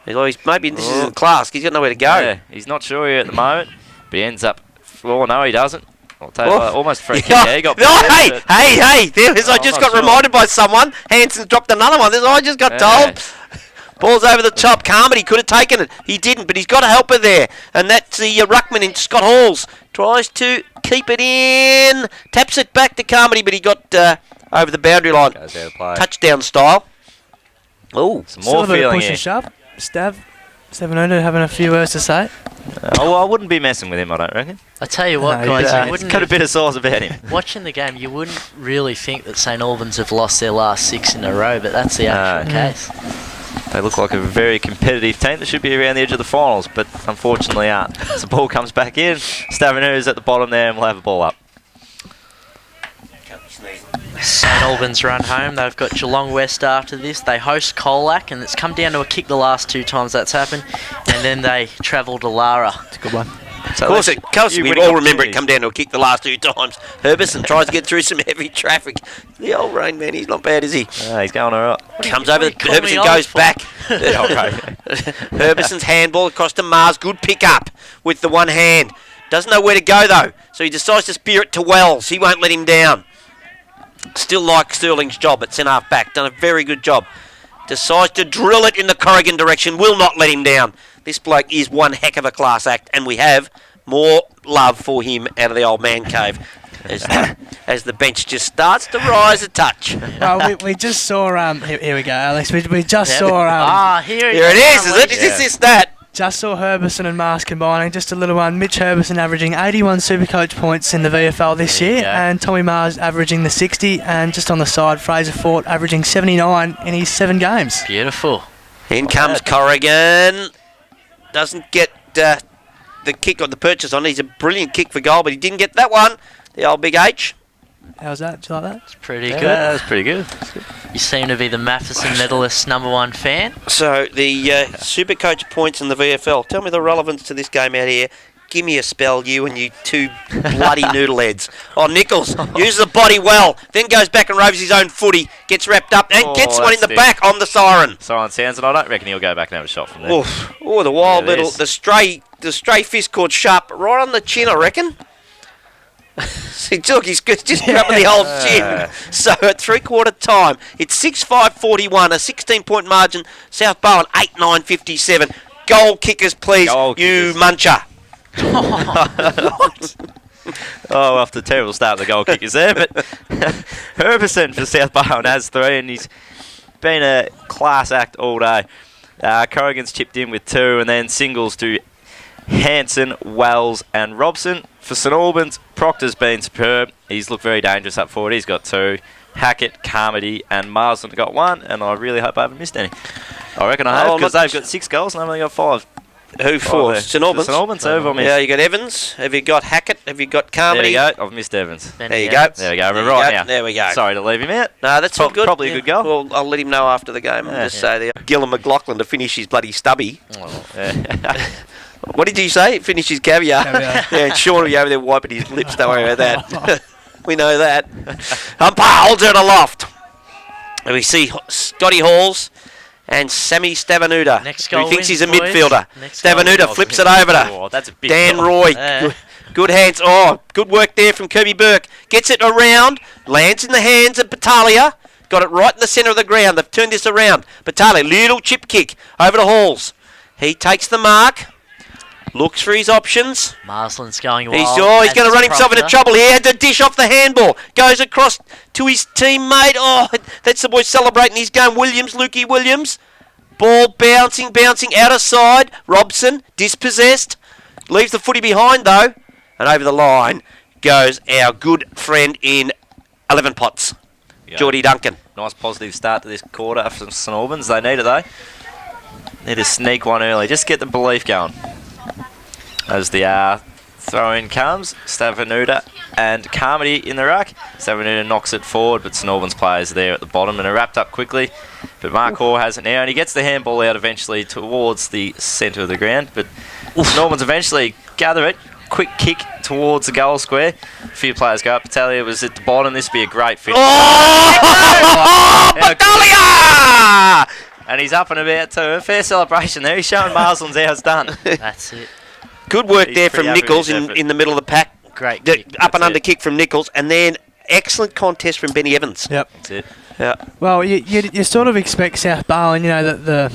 Maybe this isn't class. He's got nowhere to go. Yeah, he's not sure here at the moment, but he ends up. Well, no, he doesn't. I'll tell you what, almost free kick. Yeah. Yeah, he got Hey, there was, I I'm just not got sure. reminded by someone. Hanson dropped another one. I just got told. Ball's over the top. Carmody could have taken it. He didn't, but he's got a helper there. And that's the ruckman in Scott Halls. Tries to keep it in. Taps it back to Carmody, but he got over the boundary line. Goes out of play. Touchdown style. Oh, Some Still more a bit of feeling push here. and shove. Stab. 700 having a few words to say. Well, I wouldn't be messing with him, I don't reckon. I tell you what, No, guys, yeah. you He's wouldn't got a bit of sauce about him. watching the game, you wouldn't really think that St Albans have lost their last 6 in a row, but that's the actual No. case. They look like a very competitive team that should be around the edge of the finals, but unfortunately aren't. As the ball comes back in, Stavenuda's at the bottom there and we'll have a ball up. St Albans run home. They've got Geelong West after this. They host Colac, and it's come down to a kick the last 2 times that's happened. And then they travel to Lara. It's a good one. So of course, that's we winning all remember it opportunities. come down to a kick the last 2 times. Herbison tries to get through some heavy traffic. The old rain man, he's not bad, is he? He's going all right. Comes over, what are you calling me Herbison old goes for? back. Yeah, okay. Herbison's handball across to Mars. Good pick up with the one hand. Doesn't know where to go though, so he decides to spear it to Wells. He won't let him down. Still like Sterling's job at centre half back. Done a very good job. Decides to drill it in the Corrigan direction. Will not let him down. This bloke is one heck of a class act, and we have more love for him out of the old man cave as the bench just starts to rise a touch. Well, we just saw here we go, Alex. We just saw Here Here it is it? Is this that? just saw Herbison and Mars combining. Just a little one. Mitch Herbison averaging 81 Supercoach points in the VFL this There you year, go. and Tommy Mars averaging the 60. And just on the side, Fraser Fort averaging 79 in his 7 games. Beautiful. In comes Corrigan. Doesn't get the kick on the purchase on. He's a brilliant kick for goal, but he didn't get that one. The old Big H. How's that? Do you like that? It's pretty Yeah, good. that's pretty good. You seem to be the Matheson medalist #1 fan. So the Supercoach points in the VFL. Tell me the relevance to this game out here. Give me a spell, you and you 2 bloody noodleheads. Oh, Nichols uses the body well, then goes back and roves his own footy, gets wrapped up and Oh, gets one in that's the it. back on the siren. Siren sounds, and I don't reckon he'll go back and have a shot from there. Oof. Oh, the wild There it little, is. the stray fist caught sharp right on the chin, I reckon. See, look, he's just grabbing the whole chin. So at 3/4 time, it's 6-5-41, a 16-point margin. South Barwon 8-9-57. Goal kickers, please, Goal you kickers. muncher. Oh, after a terrible start of the goal kickers there, but Herbison for South Barwon has 3, and he's been a class act all day. Corrigan's chipped in with 2, and then singles to Hanson, Wells and Robson. For St Albans, Proctor's been superb. He's looked very dangerous up forward. He's got 2. Hackett, Carmody and Marsden got 1, and I really hope I haven't missed any. I reckon I have, Oh, because look- they've got 6 goals and I've only got 5. Who for? there. St Albans? St Albans, who have I missed? Yeah, you got Evans. Have you got Hackett? Have you got There Carmody? you go. I've missed Evans. There you go. There we go. There We're you right go. now. There we go. Sorry to leave him out. No, that's all good. Probably a good goal. Well, I'll let him know after the game. Yeah. Just say there. Gillan McLaughlin to finish his bloody stubby. Yeah. What did you say? Finish his caviar. Caviar. Yeah, and Sean will be over there wiping his lips. Don't worry about that. We know that. Umpire holds it aloft. And we see Scotty Halls and Sammy Stavenuda, Next who goal thinks he's a wins, boys. midfielder. Next goal Stavenuda wins. flips it over to Oh, that's a big Dan goal. Roy. Yeah. Good hands. Oh, good work there from Kirby Burke. Gets it around. Lands in the hands of Battaglia. Got it right in the centre of the ground. They've turned this around. Battaglia, little chip kick over to Halls. He takes the mark. Looks for his options. Marsland's going He's wild. going to run himself into Proctor. trouble. He had to dish off the handball. Goes across to his teammate. Oh, that's the boy celebrating his game. Williams, Lukey Williams. Ball bouncing out of side. Robson, dispossessed. Leaves the footy behind, though. And over the line goes our good friend in 11 pots, Yeah. Geordie Duncan. Nice positive start to this quarter from St Albans. They need it though. Need to sneak one early. Just get the belief going. As the throw-in comes, Stavenuda and Carmody in the ruck. Stavenuda knocks it forward, but St Albans players there at the bottom and are wrapped up quickly. But Mark Hoare has it now, and he gets the handball out eventually towards the centre of the ground. But St Albans eventually gather it. Quick kick towards the goal square. A few players go up. Battaglia was at the bottom. This would be a great finish. Oh, Battaglia! And he's up and about too. A fair celebration there. He's showing Marsland's how it's done. That's it. Good work He's there pretty from happy with Nichols his in effort. the middle of the pack. Great The kick. up and That's under it. kick from Nichols, and then excellent contest from Benny Evans. Yep. That's it. Yeah. Well, you sort of expect South Barwon, that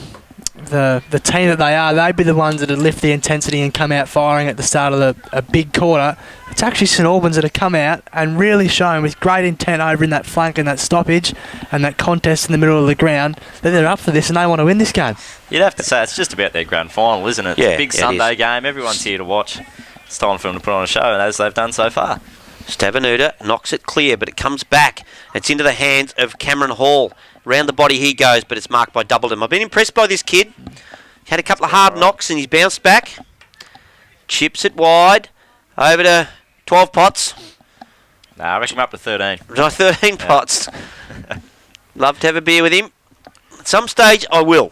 the team that they are, they'd be the ones that would lift the intensity and come out firing at the start of a big quarter. It's actually St Albans that have come out and really shown with great intent over in that flank and that stoppage and that contest in the middle of the ground that they're up for this and they want to win this game. You'd have to say it's just about their grand final, isn't it? Yeah, Big yeah, it Sunday is. game. Everyone's here to watch. It's time for them to put on a show, and as they've done so far. Stavanuta knocks it clear, but it comes back. It's into the hands of Cameron Hall. Round the body he goes, but it's marked by Doubleton. I've been impressed by this kid. Had a couple of hard knocks and he's bounced back. Chips it wide. Over to 12 Pots. Nah, I reckon we're up to 13. No, 13 Pots. Love to have a beer with him. At some stage, I will.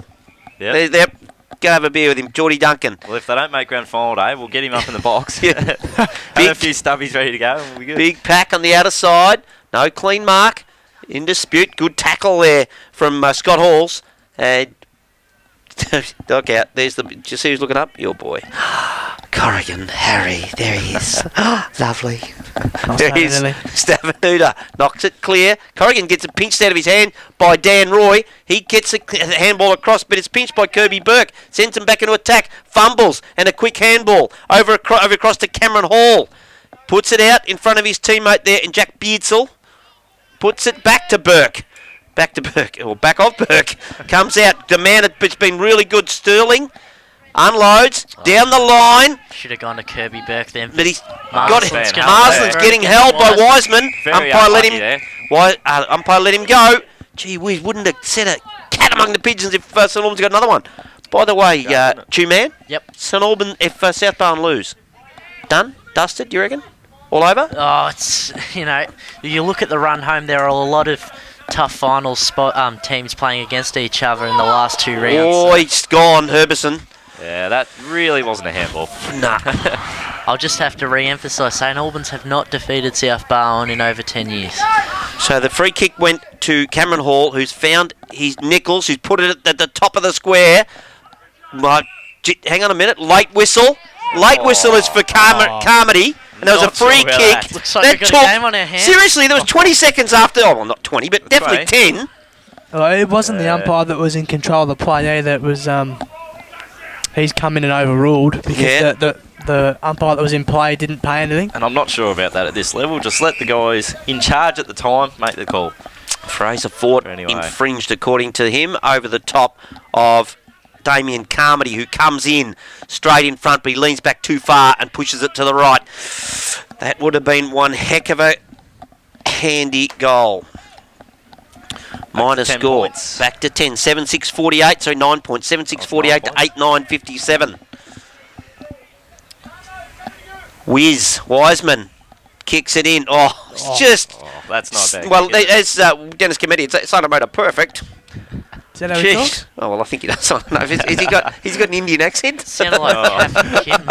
Yep. Go have a beer with him. Geordie Duncan. Well, if they don't make grand final day, we'll get him up in the box. Yeah. Have Big- a few stubbies ready to go, and we'll be good. Big pack on the outer side. No clean mark. In dispute. Good tackle there from Scott Halls. Dog out. There's the. Do you see who's looking up? Your boy. Corrigan. Harry. There he is. Lovely. There he is. Stavanuta knocks it clear. Corrigan gets it pinched out of his hand by Dan Roy. He gets a handball across, but it's pinched by Kirby Burke. Sends him back into attack. Fumbles and a quick handball over across to Cameron Hall. Puts it out in front of his teammate there, and Jack Beardsall puts it back to Burke. Back to Burke, or back off Burke. Comes out, demanded, but it's been really good. Sterling unloads down the line, Should have gone to Kirby Burke then. but he's Marsden's got gonna- Marsden's getting held by Wiseman. Very Umpire let unlucky him. there. Umpire let him go. Gee whiz, wouldn't have set a cat among the pigeons if St Albans got another one. By the way, Chew Man. Yep. St Albans if South Barwon lose. Done, dusted. You reckon? All over? Oh, it's, you look at the run home, there are a lot of tough final teams playing against each other in the last two rounds. Oh, he's gone, Herbison. Yeah, that really wasn't a handball. Nah. I'll just have to re-emphasise, St Albans have not defeated South Barwon in over 10 years. So the free kick went to Cameron Hall, who's found his Nichols, who's put it at the top of the square. Hang on a minute. Late whistle. Late whistle is for Carmody. And there was Not a free sure about kick. that. Looks like we've got a game on our hands. Seriously, there was 20 seconds after. Oh, well, not 20, but definitely 10. Well, it wasn't the umpire that was in control of the play either. It was he's come in and overruled because the umpire that was in play didn't pay anything. And I'm not sure about that at this level. Just let the guys in charge at the time make the call. Fraser Ford Anyway. infringed, according to him, over the top of Damien Carmody, who comes in straight in front, but he leans back too far and pushes it to the right. That would have been one heck of a handy goal. Minor 10 score. points. Back to 10. 7-6-48, so 9 points. 7-6-48 to 8-9-57. Wiseman kicks it in. Oh, it's just... Oh, that's not bad. Well, as Dennis Committee, it's Santa Motor perfect. Is that how he Jeez. talks? Oh, well, I think he does. I don't know. He's got an Indian accent? Sounded like Kath Kim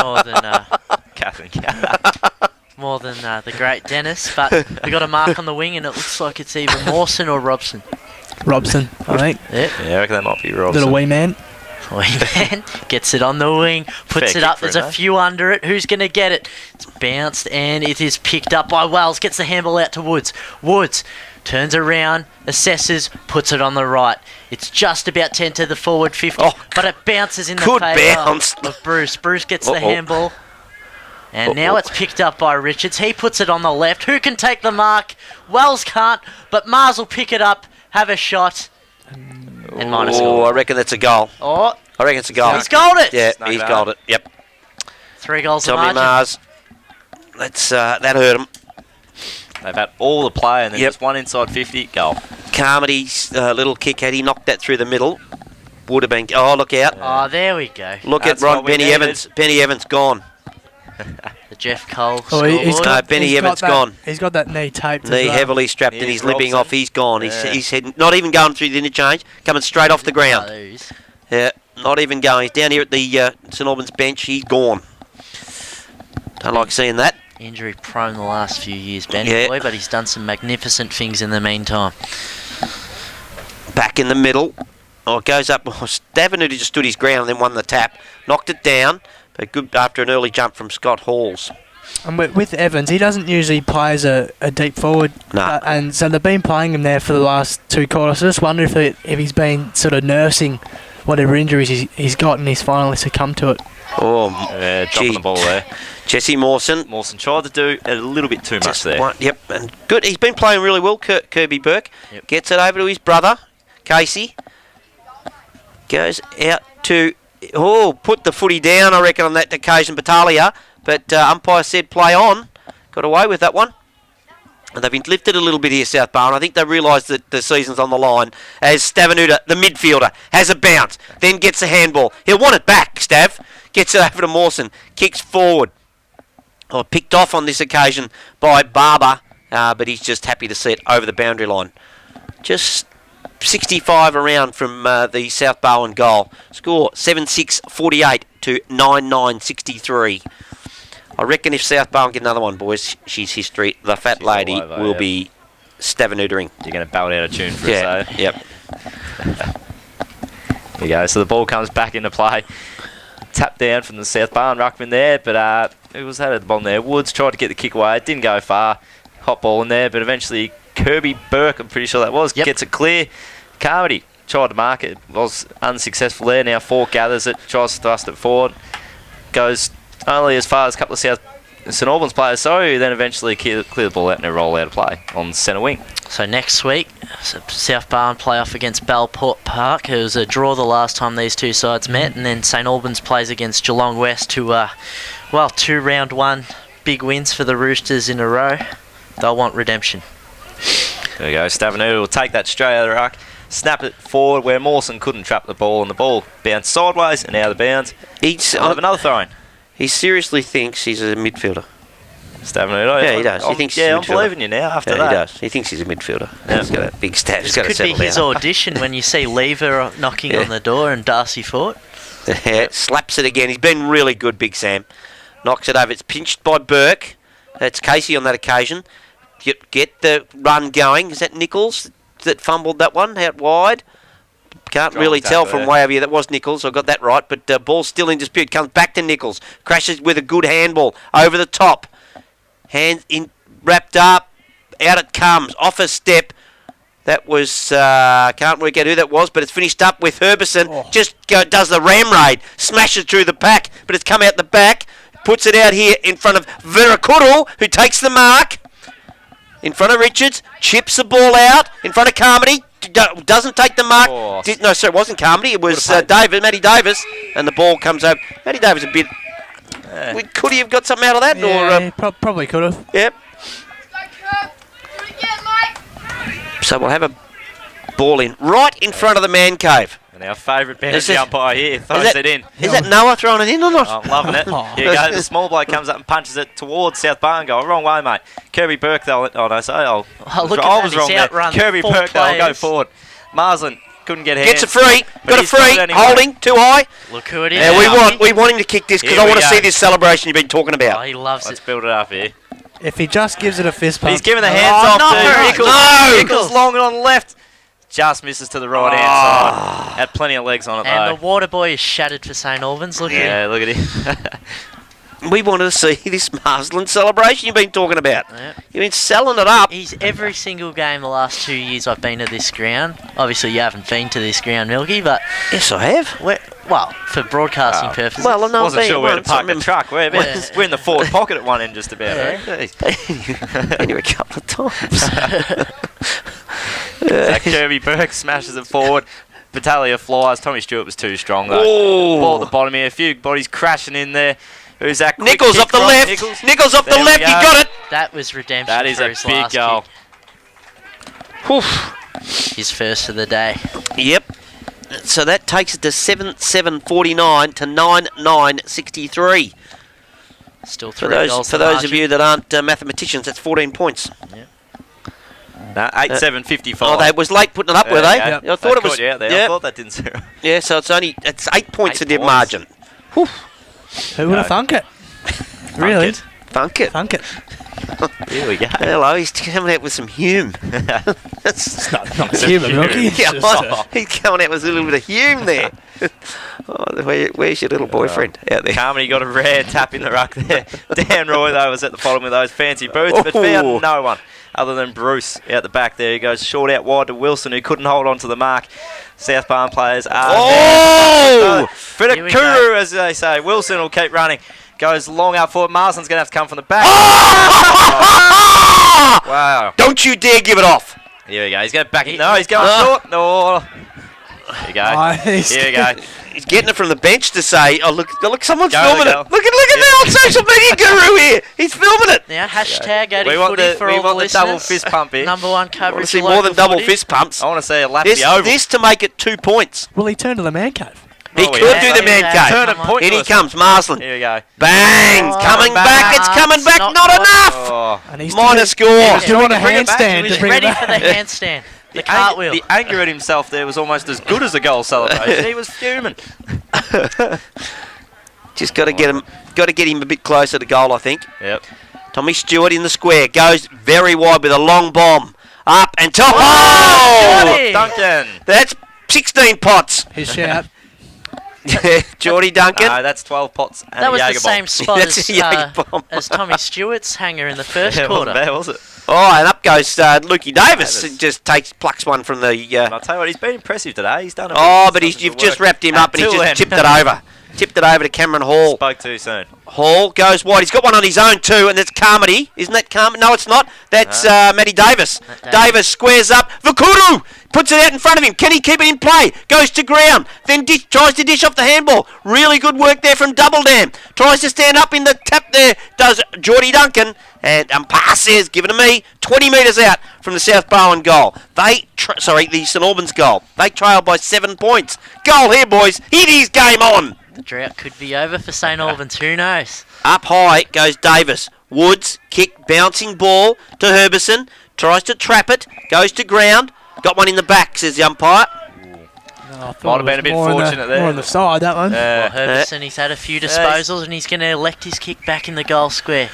more than the great Dennis, but we got a mark on the wing and it looks like it's either Mawson or Robson. Robson, I think. Yep. Yeah, I reckon that might be Robson. Little wee man. Wee man gets it on the wing, puts Fair it up. kick for There's him, a eh? few under it. Who's going to get it? It's bounced and it is picked up by Wells. Gets the handball out to Woods. Woods turns around, assesses, puts it on the right. It's just about 10 to the forward 50, but it bounces in the Good favour bounce. of Bruce. Bruce gets the handball. And now it's picked up by Richards. He puts it on the left. Who can take the mark? Wells can't, but Mars will pick it up, have a shot, and minus Oh, goal. I reckon that's a goal. Oh, I reckon it's a goal. he's goaled it. Yeah, Snug he's it goaled up. it. Yep. 3 goals to Tommy margin. Mars. That hurt him. They've had all the play and then Yep. just one inside 50, goal. Carmody's little kick, had he knocked that through the middle, would have been... Oh, look out. Oh, there we go. Look That's at Ron what we Benny needed. Evans. Benny Evans gone. The Jeff Cole Oh, he's scoreboard. got, Benny he's got Evans that- gone. He's got that knee taped. Knee as well. heavily strapped and Here's he's limping Robson. off. He's gone. Yeah. He's heading, not even going through the interchange, coming straight off the ground. Lose. Yeah, not even going. He's down here at the St Albans bench. He's gone. Don't like seeing that. Injury prone the last few years, Benny Yeah. boy, but he's done some magnificent things in the meantime. Back in the middle. Oh, it goes up. Oh, Stavanuta just stood his ground and then won the tap. Knocked it down. But good after an early jump from Scott Halls. And with Evans, he doesn't usually play as a deep forward. No. And so they've been playing him there for the last 2 quarters. I just wonder if he's been sort of nursing whatever injuries he's got and he's finally succumbed to it. Oh, Yeah, dropping the ball there. Jesse Mawson. Mawson tried to do a little bit too much there. Yep, and good. He's been playing really well, Kirby Burke. Yep. Gets it over to his brother, Casey. Goes out to... Oh, put the footy down, I reckon, on that occasion, Battaglia. But umpire said play on. Got away with that one. And they've been lifted a little bit here, South Barwon. I think they realised that the season's on the line as Stavanuta, the midfielder, has a bounce, then gets a handball. He'll want it back, Stav. Gets it over to Mawson. Kicks forward. Oh, picked off on this occasion by Barber, but he's just happy to see it over the boundary line. Just 65 around from the South Barwon goal. Score 7-6-48 to 9-9-63. I reckon if South Barwon get another one, boys, she's history. The fat She's lady all over, will yep. be Stavaneutering. You're going to belt out a tune for Yeah, us, though. yep. There you go. So the ball comes back into play. Tap down from the South Barwon ruckman there, but who was that at the bottom there? Woods tried to get the kick away. It didn't go far. Hot ball in there, but eventually Kirby Burke, I'm pretty sure that was, gets it clear. Carmody tried to mark it, was unsuccessful there. Now Fork gathers it, tries to thrust it forward. Goes only as far as a couple of St Albans players, then eventually clear the ball out and a roll out of play on centre wing. So next week, South Barwon play off against Bellport Park. It was a draw the last time these two sides met, and then St Albans plays against Geelong West, who 2 round 1 big wins for the Roosters in a row. They'll want redemption. There we go. Stavanuta will take that straight out of the ruck, snap it forward where Mawson couldn't trap the ball, and the ball bounced sideways and out of bounds. I'll have another throw in. He seriously thinks he's a midfielder. Stavanuta. Yeah, he does. He thinks he's a I'm midfielder. believing you now after Yeah, that. he does. He thinks he's a midfielder. Yeah. He's got a big stat. He's This got to could be settle his down. audition when you see Lever knocking on the door and Darcy Fort. Yeah, slaps it again. He's been really good, Big Sam. Knocks it over. It's pinched by Burke. That's Casey on that occasion. Get the run going. Is that Nichols that fumbled that one out wide? Can't really tell from way over here. That was Nichols. I got that right. But ball's still in dispute. Comes back to Nichols. Crashes with a good handball over the top. Hands in, wrapped up. Out it comes. Off a step. That was, can't work out who that was, but it's finished up with Herbison. Does the ram raid. Smashes through the pack, but it's come out the back. Puts it out here in front of Virakuru, who takes the mark. In front of Richards. Chips the ball out. In front of Carmody. Doesn't take the mark. No, sorry, it wasn't Carmody. It was Matty Davis. And the ball comes over. Matty Davis a bit... Could he have got something out of that? Yeah, or he probably could have. Yep. So we'll have a ball in right in front of the man cave. And our favourite boundary umpire here throws it in. Is that Noah throwing it in or not? I'm loving it. Here you go. The small bloke comes up and punches it towards South Barwon goal. Wrong way, mate. Kirby Burke, though. Oh, no, sorry. Look at I that, was he's wrong there. outrun Kirby 4 Burke, though, go players. forward. Marsland couldn't get hands. Gets a free. but Got a he's got free. it anyway. Holding. Too high. Look who it is. Yeah, we want him to kick this because Here I we want to go. see this celebration you've been talking Oh, about. he loves Let's it. build it up here. If he just gives it a fist pump. He's giving the hands off no, to Nichols. no. Nichols long and on the left. Just misses to the right hand side. Had plenty of legs on it, And though. the water boy is shattered for St Albans. Look at him. Yeah, look at him. We wanted to see this Marsland celebration you've been talking about. Yeah. You've been selling it up. He's every single game the last 2 years I've been to this ground. Obviously, you haven't been to this ground, Milky, but Yes, I have. well, for broadcasting purposes. Well, I know. Wasn't sure where to park the the truck. We're in the forward pocket at one end just about. Yeah. Jeez. Been here a couple of times. So Kirby Burke smashes it forward. Battaglia flies. Tommy Stewart was too strong though. Oh. Ball at the bottom here. A few bodies crashing in there. Who's that? Quick Nichols kick off the from left. Nichols. Nichols off the There we left. He go. got it. That was redemption That is for a his big last goal. Whew. kick. His first of the day. Yep. So that takes it to 7-7-49 to 9-9-63. Still For 3 goals. those to of margin. you that aren't mathematicians, that's 14 points. No, 8-7-55. Oh, they was late putting it up, were they? Yeah, I thought it was. out there. I Yeah, thought that didn't zero. yeah. So it's 8 points 8 in the points. margin. Whew. Who would have thunk it? Really? it. Funk it. Thunk it. Here we go. Hello, he's coming out with some Hume. It's not human, Milky. It's Yeah, just, he's coming out with a little bit of Hume there. Where's your little boyfriend out there? Carmody got a rare tap in the ruck there. Dan Roy, though, was at the bottom with those fancy boots, but Oh. found no one other than Bruce out the back there. He goes short out wide to Wilson, who couldn't hold on to the mark. South Barn players are Oh! Bit Here of we go. kuru, as they say. Wilson will keep running. Goes long up forward. Marsden's going to have to come from the back. Ah! Wow. Don't you dare give it off. Here we go. He's going back in. No, he's going short. No. Here we go. Nice. Here we go. He's getting it from the bench to say, oh, look, someone's Go, filming go. it. Look at me on social media guru here. He's filming it. Now, hashtag 80 We want footy the, for we all want the the double listeners. fist pump here. Number one I coverage. want to see of more than local double footy. fist pumps. I want to see a lap This, the oval. this to make it 2 points. Will he turn to the man cave? He Oh, could yeah. do the man Yeah. cave. Turn it Come on. pointless. In he comes, Marsland. Here we go. Bang! Oh, coming back. back. It's coming back. Not Not quite. enough. Oh. And he's Minor doing- score. He's doing a Bring it back. handstand He's to bring it ready back. for the handstand. The cartwheel. The anger at himself there was almost as good as a goal celebration. He was fuming. Just got to get him a bit closer to goal, I think. Yep. Tommy Stewart in the square goes very wide with a long bomb up and to Johnny! Duncan. That's 16 pots. His shout. Geordie Duncan. No, that's 12 pots and that a was the Jaeger same bomb. spot That's as, a Jaeger bomb. as Tommy Stewart's hanger in the first Yeah, it wasn't quarter. bad, was it? Oh, and up goes Lukey Davis. Davis. Just plucks one from the. And I'll tell you what, he's been impressive today. He's done a But you've just wrapped him up and he's Until just then. tipped it over. Tipped it over to Cameron Hall. Spoke too soon. Hall goes wide. He's got one on his own too, and that's Carmody. Isn't that Carmody? No, it's not. That's Matty Davis. Matt Davis squares up. Vakuru puts it out in front of him. Can he keep it in play? Goes to ground. Then tries to dish off the handball. Really good work there from Double Dam. Tries to stand up in the tap there. Does Geordie Duncan. And passes, given to me, 20 metres out from the South Barwon goal. The St Albans goal. They trail by 7 points. Goal here, boys. It is game on. The drought could be over for St Albans. Who knows? Up high goes Davis. Woods, kick, bouncing ball to Herbison. Tries to trap it. Goes to ground. Got one in the back, says the umpire. I thought Might have it been a was bit more on the- fortunate there. More on the side, that one. Well, Herbison, he's had a few disposals and he's going to elect his kick back in the goal square.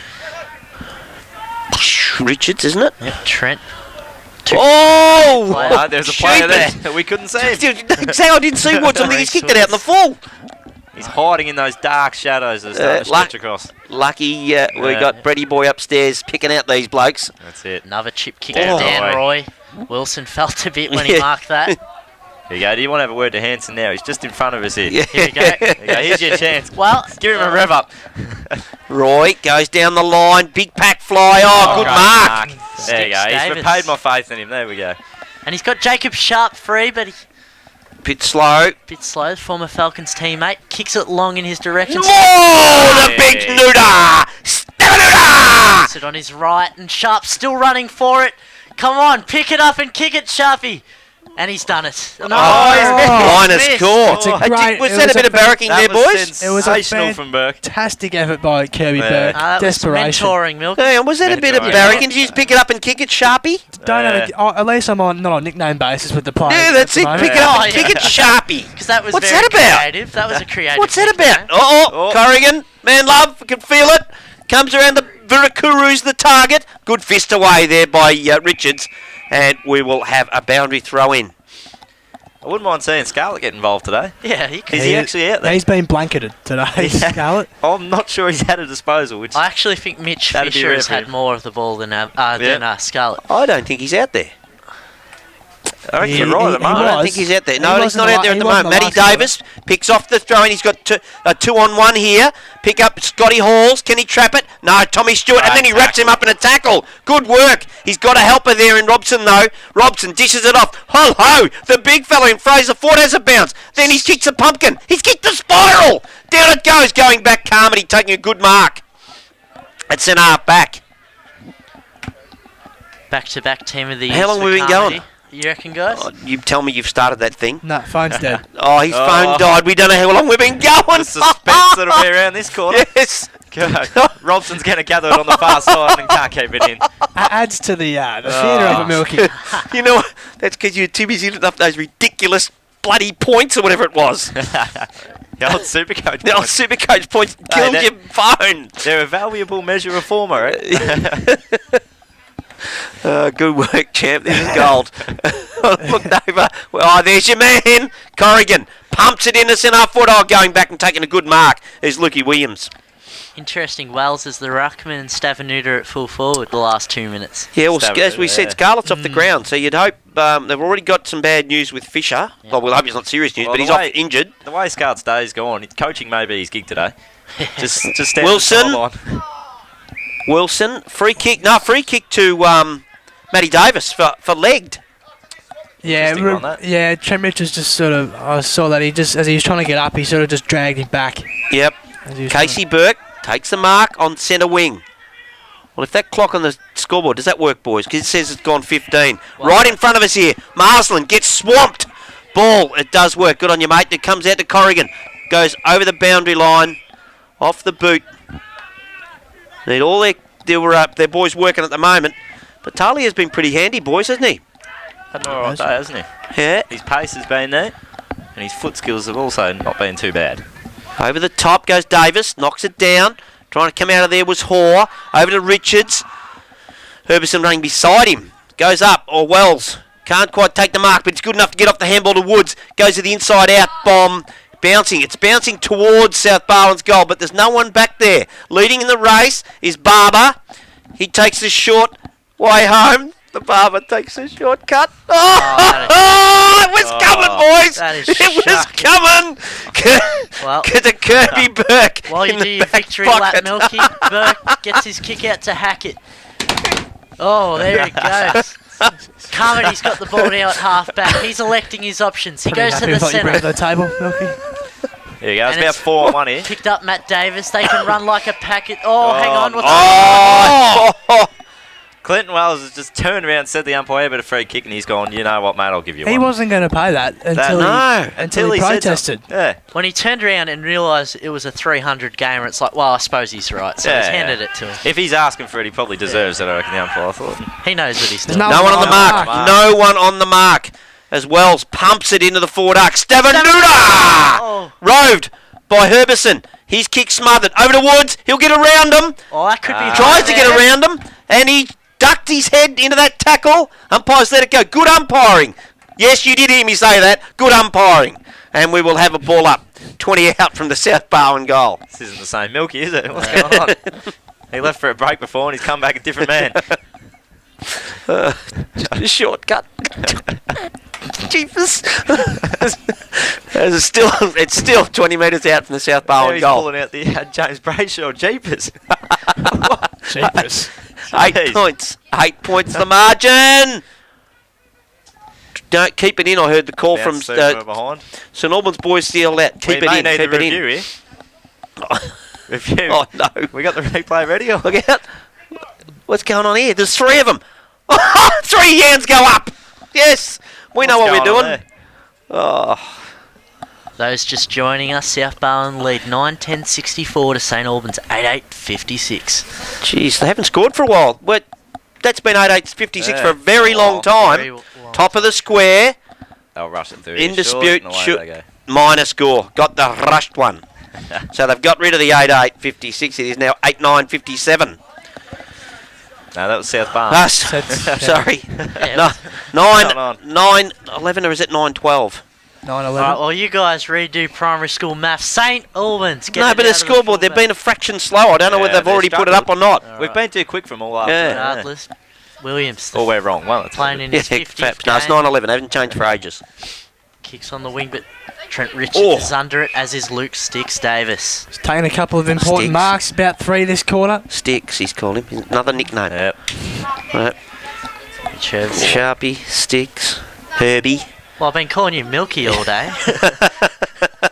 Richards, isn't it? Yep, Trent. Oh! Oh, there's a player there Jeepers. that we couldn't see. Say I didn't see Woods. I think he's kicked it out in the full. He's hiding in those dark shadows that start to stretch across. Lucky we got Brady Boy upstairs picking out these blokes. That's it. Another chip kick Dan to Dan Roy. Roy. Wilson felt a bit when he Yeah. marked that. Here you go. Do you want to have a word to Hanson now? He's just in front of us here. Yeah. Here we go. There you go. Here's your chance. Well, Give him a rev up. Roy goes down the line. Big pack fly. Oh, good great mark. There you go. Sticks He's Davis. repaid my faith in him. There we go. and he's got Jacob Sharp free, but he's Bit slow. a bit slow. Former Falcons teammate. Kicks it long in his direction. Oh, the big nooter. Stavanuta. Puts it on his right, and Sharp's still running for it. Come on, pick it up and kick it, Sharpie. And he's done it. No, Line of missed. score. It's a Hey, great- was it that was a bit a of barracking there, That was boys? It was a sensational from Burke. Fantastic effort by Kirby Yeah. Burke. That was Desperation. mentoring, Milk. Hey, was that a bit of Mentoring. barracking? Did you just pick it up and kick it, Sharpie? Don't Yeah. have a, at least I'm on not on nickname basis with the players. Yeah, that's at it. the Pick moment. it up Oh, and kick yeah. it, Sharpie. Because that was What's very that about? creative. That was a creative. What's that nickname. about? Oh, Oh. Corrigan, man love, can feel it. Comes around the Virakuru's the target. Good fist away there by Richards. And we will have a boundary throw in. I wouldn't mind seeing Scarlett get involved today. Yeah, he could. Is he actually out there? He's been blanketed today, Yeah. Scarlett. I'm not sure he's had a disposal, which I actually think Mitch That'd be Fisher has rare for had him. more of the ball than Scarlett. I don't think he's out there. I reckon He- you're right at the he moment. I don't was. think he's out there. He No, he's wasn't not the out there la- at the he wasn't moment. the Matty last Davis picks off the throw in. He's got a 2-on-1 here. Pick up Scotty Halls. Can he trap it? No, Tommy Stewart. And then he wraps him up in a tackle. Good work. He's got a helper there in Robson, though. Robson dishes it off. Ho-ho! The big fella in Fraser Ford has a bounce. Then he kicks a pumpkin. He's kicked the spiral. Down it goes. Going back, Carmody taking a good mark. At centre half back. Back-to-back team of the How years long for have we been Carmody. going? You reckon, guys? Oh, you tell me you've started that thing. No, phone's dead. Oh, his Oh. phone died. We don't know how long we've been going. The suspense that'll be around this corner. Yes. Go. Robson's going to gather it on the far side and can't keep it in. Adds to the theatre of it, Milky. You know what? That's because you're too busy looking up those ridiculous bloody points or whatever it was. The old Supercoach The old points. Supercoach points killed that- your phone. They're a valuable measure of form, I reckon. Good work, champ. This is gold. Looked over. Oh, there's your man. Corrigan pumps it in the centre foot. Oh, going back and taking a good mark. There's Lukey Williams. Interesting. Wells is the ruckman and Stavenuta at full forward the last 2 minutes. Yeah, well, Stavenuta, as we said, yeah. Scarlett's off the ground, so you'd hope they've already got some bad news with Fisher. Yeah. Well, we'll hope it's not serious news, Well, but the he's off way- injured. The way Scott's day's gone, coaching may be his gig today. Just stand Wilson. on the sideline. Wilson, free kick. No, free kick to Matty Davis for legged. Yeah, Interesting on that. yeah. Trent Richards just sort of. I saw that he just, as he was trying to get up, he sort of just dragged him back. Yep. As he was Casey Burke takes the mark on centre wing. Well, if that clock on the scoreboard, does that work, boys? Because it says it's gone 15. Wow. Right in front of us here. Marsland gets swamped. Ball. It does work. Good on you, mate. It comes out to Corrigan. Goes over the boundary line. Off the boot. Need all their boys working at the moment. But Talia's been pretty handy, boys, hasn't he? Had an alright day, hasn't he? Yeah. His pace has been there, and his foot skills have also not been too bad. Over the top goes Davis. Knocks it down. Trying to come out of there was Hoare. Over to Richards. Herbison running beside him. Goes up. Or Wells. Can't quite take the mark, but it's good enough to get off the handball to Woods. Goes to the inside out. Bomb. Bouncing. It's bouncing towards South Barwon's goal, but there's no one back there. Leading in the race is Barber. He takes the short way home. The Barber takes a shortcut. Oh, it was coming, boys. That is it was shocking. coming. Well, To Kirby Burke. while you in do the your back victory lap, pocket. Milky, Burke gets his kick out to Hackett. Oh, there he goes. Carmody's got the ball now at half back. He's electing his options. He Pretty goes to happy the with what you bring to centre. the table, Milky. There you go. It's And about it's 4 on 1 here. Picked up Matt Davis. They can run like a packet. Oh, hang on. What's Oh! Clinton Wells has just turned around and said the umpire but a free kick, and he's gone, you know what, mate, I'll give you He one. wasn't going to pay that until no, until he said protested. something. Yeah. When he turned around and realised it was a 300 gamer, it's like, well, I suppose he's right. So he's Yeah. handed it to him. If he's asking for it, he probably deserves it, I reckon, the umpire, I thought. He knows what he's There's doing. No one on the mark. mark. No one on the mark. As Wells pumps it into the forward arc. Stavenuta! Oh. Roved by Herbison. His kick smothered. Over to Woods. He'll get around him. Oh, that could be. Tries to get around him. And he ducked his head into that tackle. Umpires let it go. Good umpiring. Yes, you did hear me say that. Good umpiring. And we will have a ball up. 20 out from the South Barwon goal. This isn't the same Milky, is it? What's going on? He left for a break before, and he's come back a different man. Just a shortcut. Jeepers. It's still 20 metres out from the South Now Barwon he's goal. pulling out the James Brayshaw jeepers. Jeepers. 8 Jeez. points. 8 points the margin. Don't keep it in. I heard the call Bounce from super behind. St Albans boys still out. Keep We it may in. need Keep the it in. review here. Review. Oh no! We got the replay ready. Or? Look out! What's going on here? There's 3 of them. 3 hands go up. Yes, we know what we're What's going on doing. there? Oh, Those just joining us, South Barwon lead 9-10-64 to St Albans 8-8-56. jeez, they haven't scored for a while. But that's been 8-8-56 Yeah. for a very long time. Very long. Top of the square. They'll rush it through. In here, short, dispute, and away shoot. they go. Minor score. Got the rushed one. So they've got rid of the 8-8-56. It is now 8-9-57. No, that was South Barn. Sorry. Yeah, No, What's 9-11 or is it 9-12? 9-11. Alright, well, you guys redo primary school maths. St Albans. Get No, it but out the of scoreboard, they've format. been a fraction slow. I don't know whether Yeah, they've already they've put it up or not. We've been too quick from all after. Yeah. Regardless, Williams Or we're wrong. Well, it's playing in Yeah, his 50th perhaps. No, it's game. 9-11. They haven't changed for ages. Kicks on the wing, but Trent Richards Oh. is under it, as is Luke Sticks Davis. He's taken a couple of important Sticks. marks, about 3 this quarter. Sticks, he's called him. Another nickname. Yep. Right. Cherville. Sharpie, Sticks, Herbie. Well, I've been calling you Milky all day.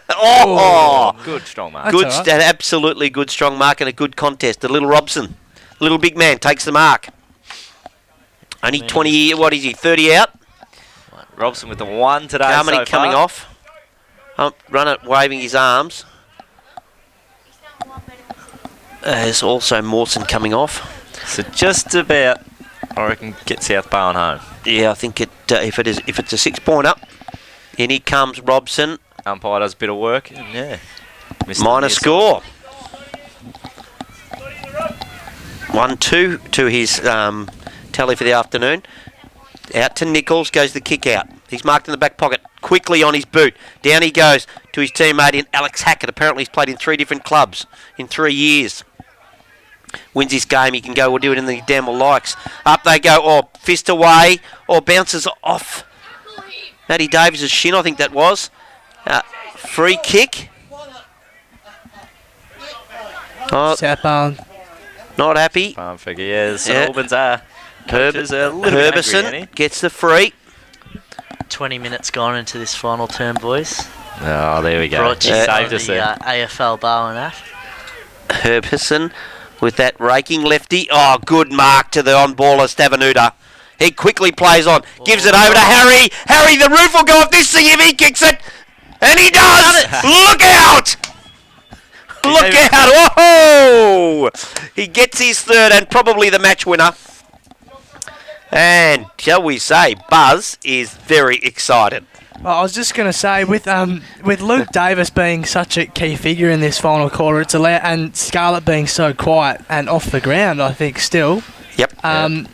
Oh! Good, strong mark. That's Good, all right. absolutely good strong mark and a good contest. The little Robson, little big man, takes the mark. Only 20, what is he, 30 out? Robson with the 1 today. Carmody so coming far. off. Runner waving his arms. There's also Mawson coming off. So just about, I reckon, get South Barn home. Yeah, I think if it's a 6-pointer, in here comes Robson. Umpire does a bit of work. And yeah. Minor score. 1-2 to his tally for the afternoon. Out to Nichols, goes the kick out. He's marked in the back pocket, quickly on his boot. Down he goes to his teammate in Alex Hackett. Apparently he's played in 3 different clubs in 3 years. Wins this game, he can go, we'll do it in the damn well likes. Up they go, or fist away, or bounces off Matty Davis' shin, I think that was. Free kick. Oh, South Barwon. not happy. Farm figure, yeah. So Yeah. Albans are. Coaches are a little bit angry, Herbison ain't gets the free. 20 minutes gone into this final term, boys. he? Oh, there we go. Brought to you by Saved us the there. AFL Barwon app. Herbison with that raking lefty. Oh, good mark to the on-baller, Stavenuta. He quickly plays on, gives it over to Harry. Harry, the roof will go off this thing if he kicks it. And he does! Look out! Look out! Whoa! He gets his third and probably the match winner. And shall we say, Buzz is very excited. Well, I was just going to say, with Luke Davis being such a key figure in this final quarter, it's allowed, and Scarlett being so quiet and off the ground, I think still. Yep.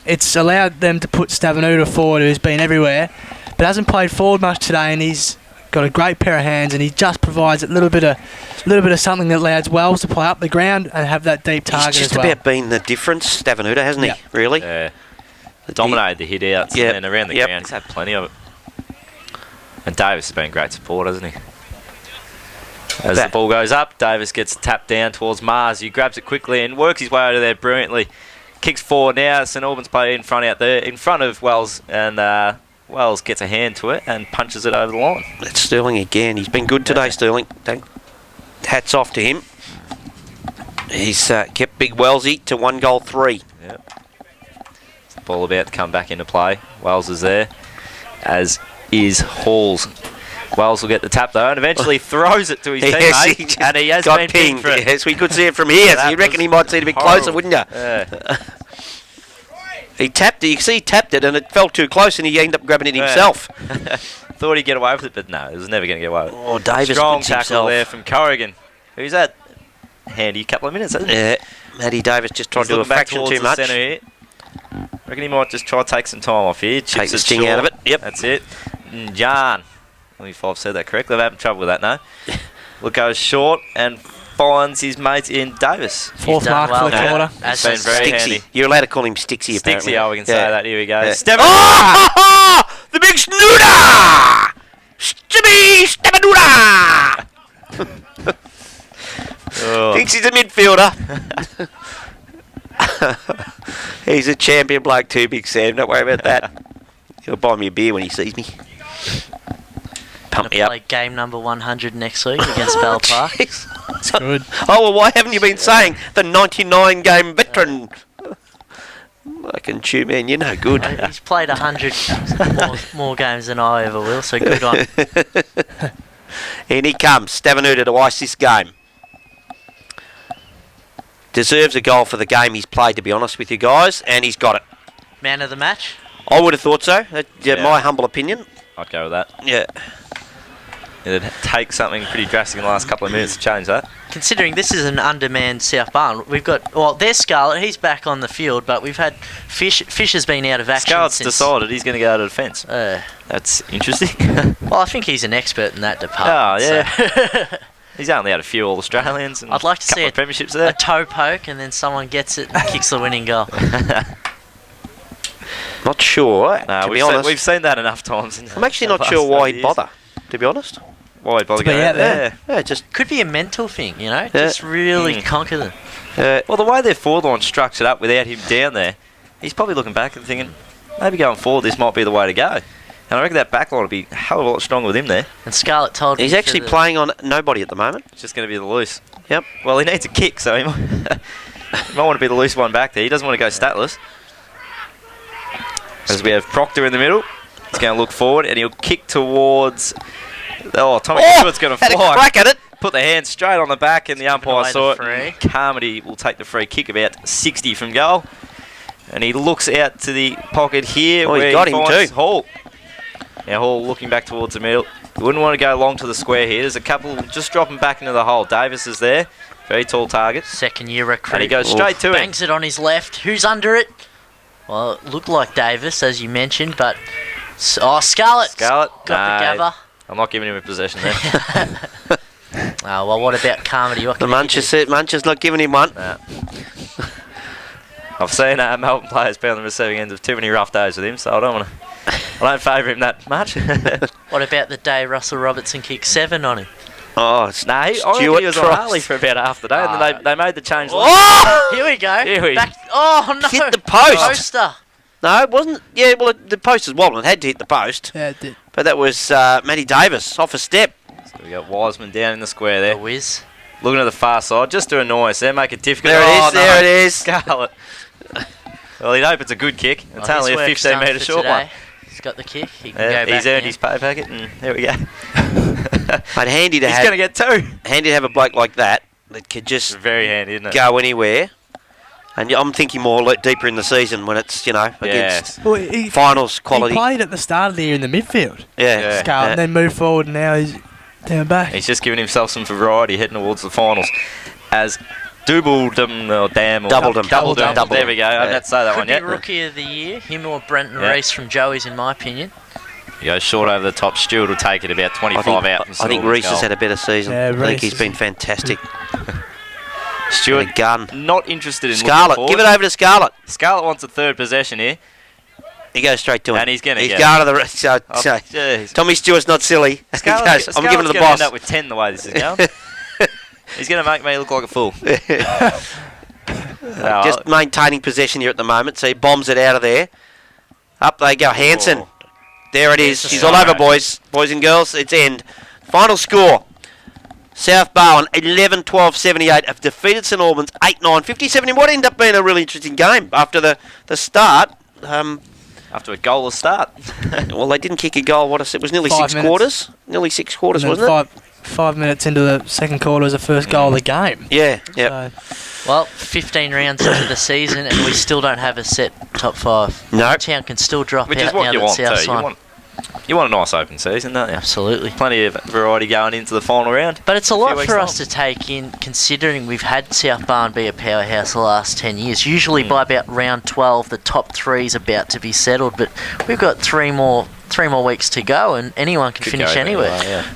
It's allowed them to put Stavenuta forward, who's been everywhere, but hasn't played forward much today, and he's got a great pair of hands, and he just provides a little bit of something that allows Wells to play up the ground and have that deep target He's just as well. about been the difference, Stavenuta, hasn't Yep. he? Really? Yeah. Dominated the hit outs Yep. and around the Yep. ground. He's had plenty of it. And Davis has been great support, hasn't he? As the ball goes up, Davis gets tapped down towards Mars. He grabs it quickly and works his way out of there brilliantly. Kicks forward now. St Albans play in front out there, in front of Wells, and Wells gets a hand to it and punches it over the line. That's Sterling again. He's been good today, Sterling. Hats off to him. He's kept Big Wellsy to 1-3. Yep. The ball about to come back into play. Wells is there, as is Halls. Wells will get the tap though, and eventually throws it to his teammate, and he has got been pinged. pinged for it. Yes, we could see it from here. So you reckon he might see it a bit closer, wouldn't you? Yeah. He tapped it. You can see he tapped it, and it fell too close, and he ended up grabbing it himself. Thought he'd get away with it, but no, it was never going to get away with it. Oh, Davis Strong puts tackle himself. there from Corrigan, who's had a handy couple of minutes, hasn't he? Yeah, Matty Davis just tried to do a fraction too much. Here. Reckon he might just try to take some time off here. Take Chips the it sting short. out of it. Yep. That's it. John. Let me if I've said that correctly. I've had trouble with that now. Look, goes short and finds his mate in Davis. Fourth done mark well for the there. quarter. He's been very handy. Stixie. You're allowed to call him Stixie, apparently. Stixie, we can say Yeah. that. Here we go. Yeah. Steven. Oh! The big snooter! Stibby Stavenuta! Oh. Thinks he's a midfielder. He's a champion bloke too, Big Sam. Don't worry about that. He'll buy me a beer when he sees me. Pump me up. Play game number 100 next week against Bell Park. Jeez. It's good. Oh, well, why haven't you been saying the 99-game veteran? I can tune in. You're no good. He's played 100 more games than I ever will, so good on him. In he comes, Stavenuta to ice this game. Deserves a goal for the game he's played, to be honest with you guys, and he's got it. Man of the match? I would have thought so. Yeah. My humble opinion. I'd go with that. Yeah. It'd take something pretty drastic in the last couple of minutes to change that. Considering this is an undermanned South Barn, we've got, well, there's Scarlett, he's back on the field, but we've had Fish has been out of action Scarlett's since... decided he's going to go out of defence. That's interesting. Well, I think he's an expert in that Oh, department. yeah. So He's only had a few All-Australians and I'd like to a couple see of premierships a there. toe poke and then someone gets it and kicks the winning goal. Not sure, No, to be we've seen, honest. we've seen that enough times. I'm actually not sure why he'd bother, to be honest. Why he'd bother To be going out there. there? Yeah, just... Could be a mental thing, you know? Just really conquer them. Well, the way their forward line's structured up without him down there, he's probably looking back and thinking, maybe going forward this might be the way to go. And I reckon that back line will be a hell of a lot stronger with him there. And Scarlett told me... He's actually playing on nobody at the moment. It's just going to be the loose. Yep. Well, he needs a kick, so he might, he might want to be the loose one back there. He doesn't want to go statless. As we have Proctor in the middle. He's going to look forward and he'll kick towards... Oh, Tommy Stewart's going to had a fly. crack at it. Put the hand straight on the back and the umpire away saw the it. And Carmody will take the free kick about 60 from goal. And he looks out to the pocket here Oh, he where got he him finds too. Hall. Now Hall looking back towards the middle. You wouldn't want to go long to the square here. There's a couple just dropping back into the hole. Davis is there. Very tall target. Second-year recruit. And he goes straight to him. Bangs it on his left. Who's under it? Well, it looked like Davis, as you mentioned, but... Scarlett. Scarlett? Got the gabber. I'm not giving him a possession there. Well, what about Carmody? What The can he do? Muncher's not giving him one. Nah. I've seen Melbourne players be on the receiving end of too many rough days with him, so I don't favour him that much. What about the day Russell Robertson kicked 7 on him? Oh, it's No, I think Stuart he was on Frost. Harley for about half the day, and then they made the change. Oh! Here we go. Here we- Oh, no. Hit the post. Poster. No, it wasn't. Yeah, well, the post was wobbling. It had to hit the post. Yeah, it did. But that was Matty Davis off a step. So we got Wiseman down in the square The there. whiz. Looking at the far side, just to annoy us there, make it difficult. There it is, Oh, there no. it is. Scarlett. Well, he'd hope it's a good kick. It's Well, only his a work's 15 done metre for short one. today. He's got the kick. He can Yeah, go back he's earned now. his pay packet, and there we go. But handy to He's have. going to get 2. Handy to have a bloke like that that could just Very handy, isn't it? go anywhere. And I'm thinking more deeper in the season when it's, against Well, he finals quality. played at the start of the year in the midfield, Yeah. Scarlett, and then moved forward, and now he's down back. He's just giving himself some variety heading towards the finals. As Doubled-em, or damn, or Doubled-em. Doubled-em. Doubled-em. There we go. I haven't had to say that Could one be yet. Rookie of the Year. Him or Brenton Yeah. Reese from Joey's, in my opinion. He goes short over the top. Stewart will take it about 25 out. I think Reese has had a better season. Yeah, I think Reece he's is- been fantastic. Stewart A gun. not interested in Scarlett, looking give it forward. over to Scarlett. Scarlett wants a third possession here. He goes straight to him. And he's gonna He's get going to the rest. So, Oh, so jeez. Tommy Stewart's not silly. He Scarlett's, goes, I'm giving it to the gonna boss. end up with 10 the way this is going. He's going to make me look like a fool. No, Just maintaining possession here at the moment. So he bombs it out of there. Up they go. Hanson. Oh. There it is. Yes, She's yeah. all over, boys and girls. It's end. Final score. South Barwon 11-12-78 have defeated St Albans 8-9 57 in what ended up being a really interesting game after the start. after a goalless start. Well, they didn't kick a goal. It was nearly 5 six minutes. quarters. Nearly 6 quarters, And then wasn't it? 5 minutes into the second quarter was the first goal of the game. Yeah. Yeah. So, Well, 15 rounds into the season, and we still don't have a set top 5. No. Town can still drop Which out is what now you that want too. South's won. You want a nice open season, don't you? Absolutely. Plenty of variety going into the final round. But it's a Few lot weeks for long. us to take in, considering we've had South Barn be a powerhouse the last 10 years. Usually by about round 12, the top 3 is about to be settled, but we've got three more weeks to go, and anyone can Could finish go anywhere. yeah.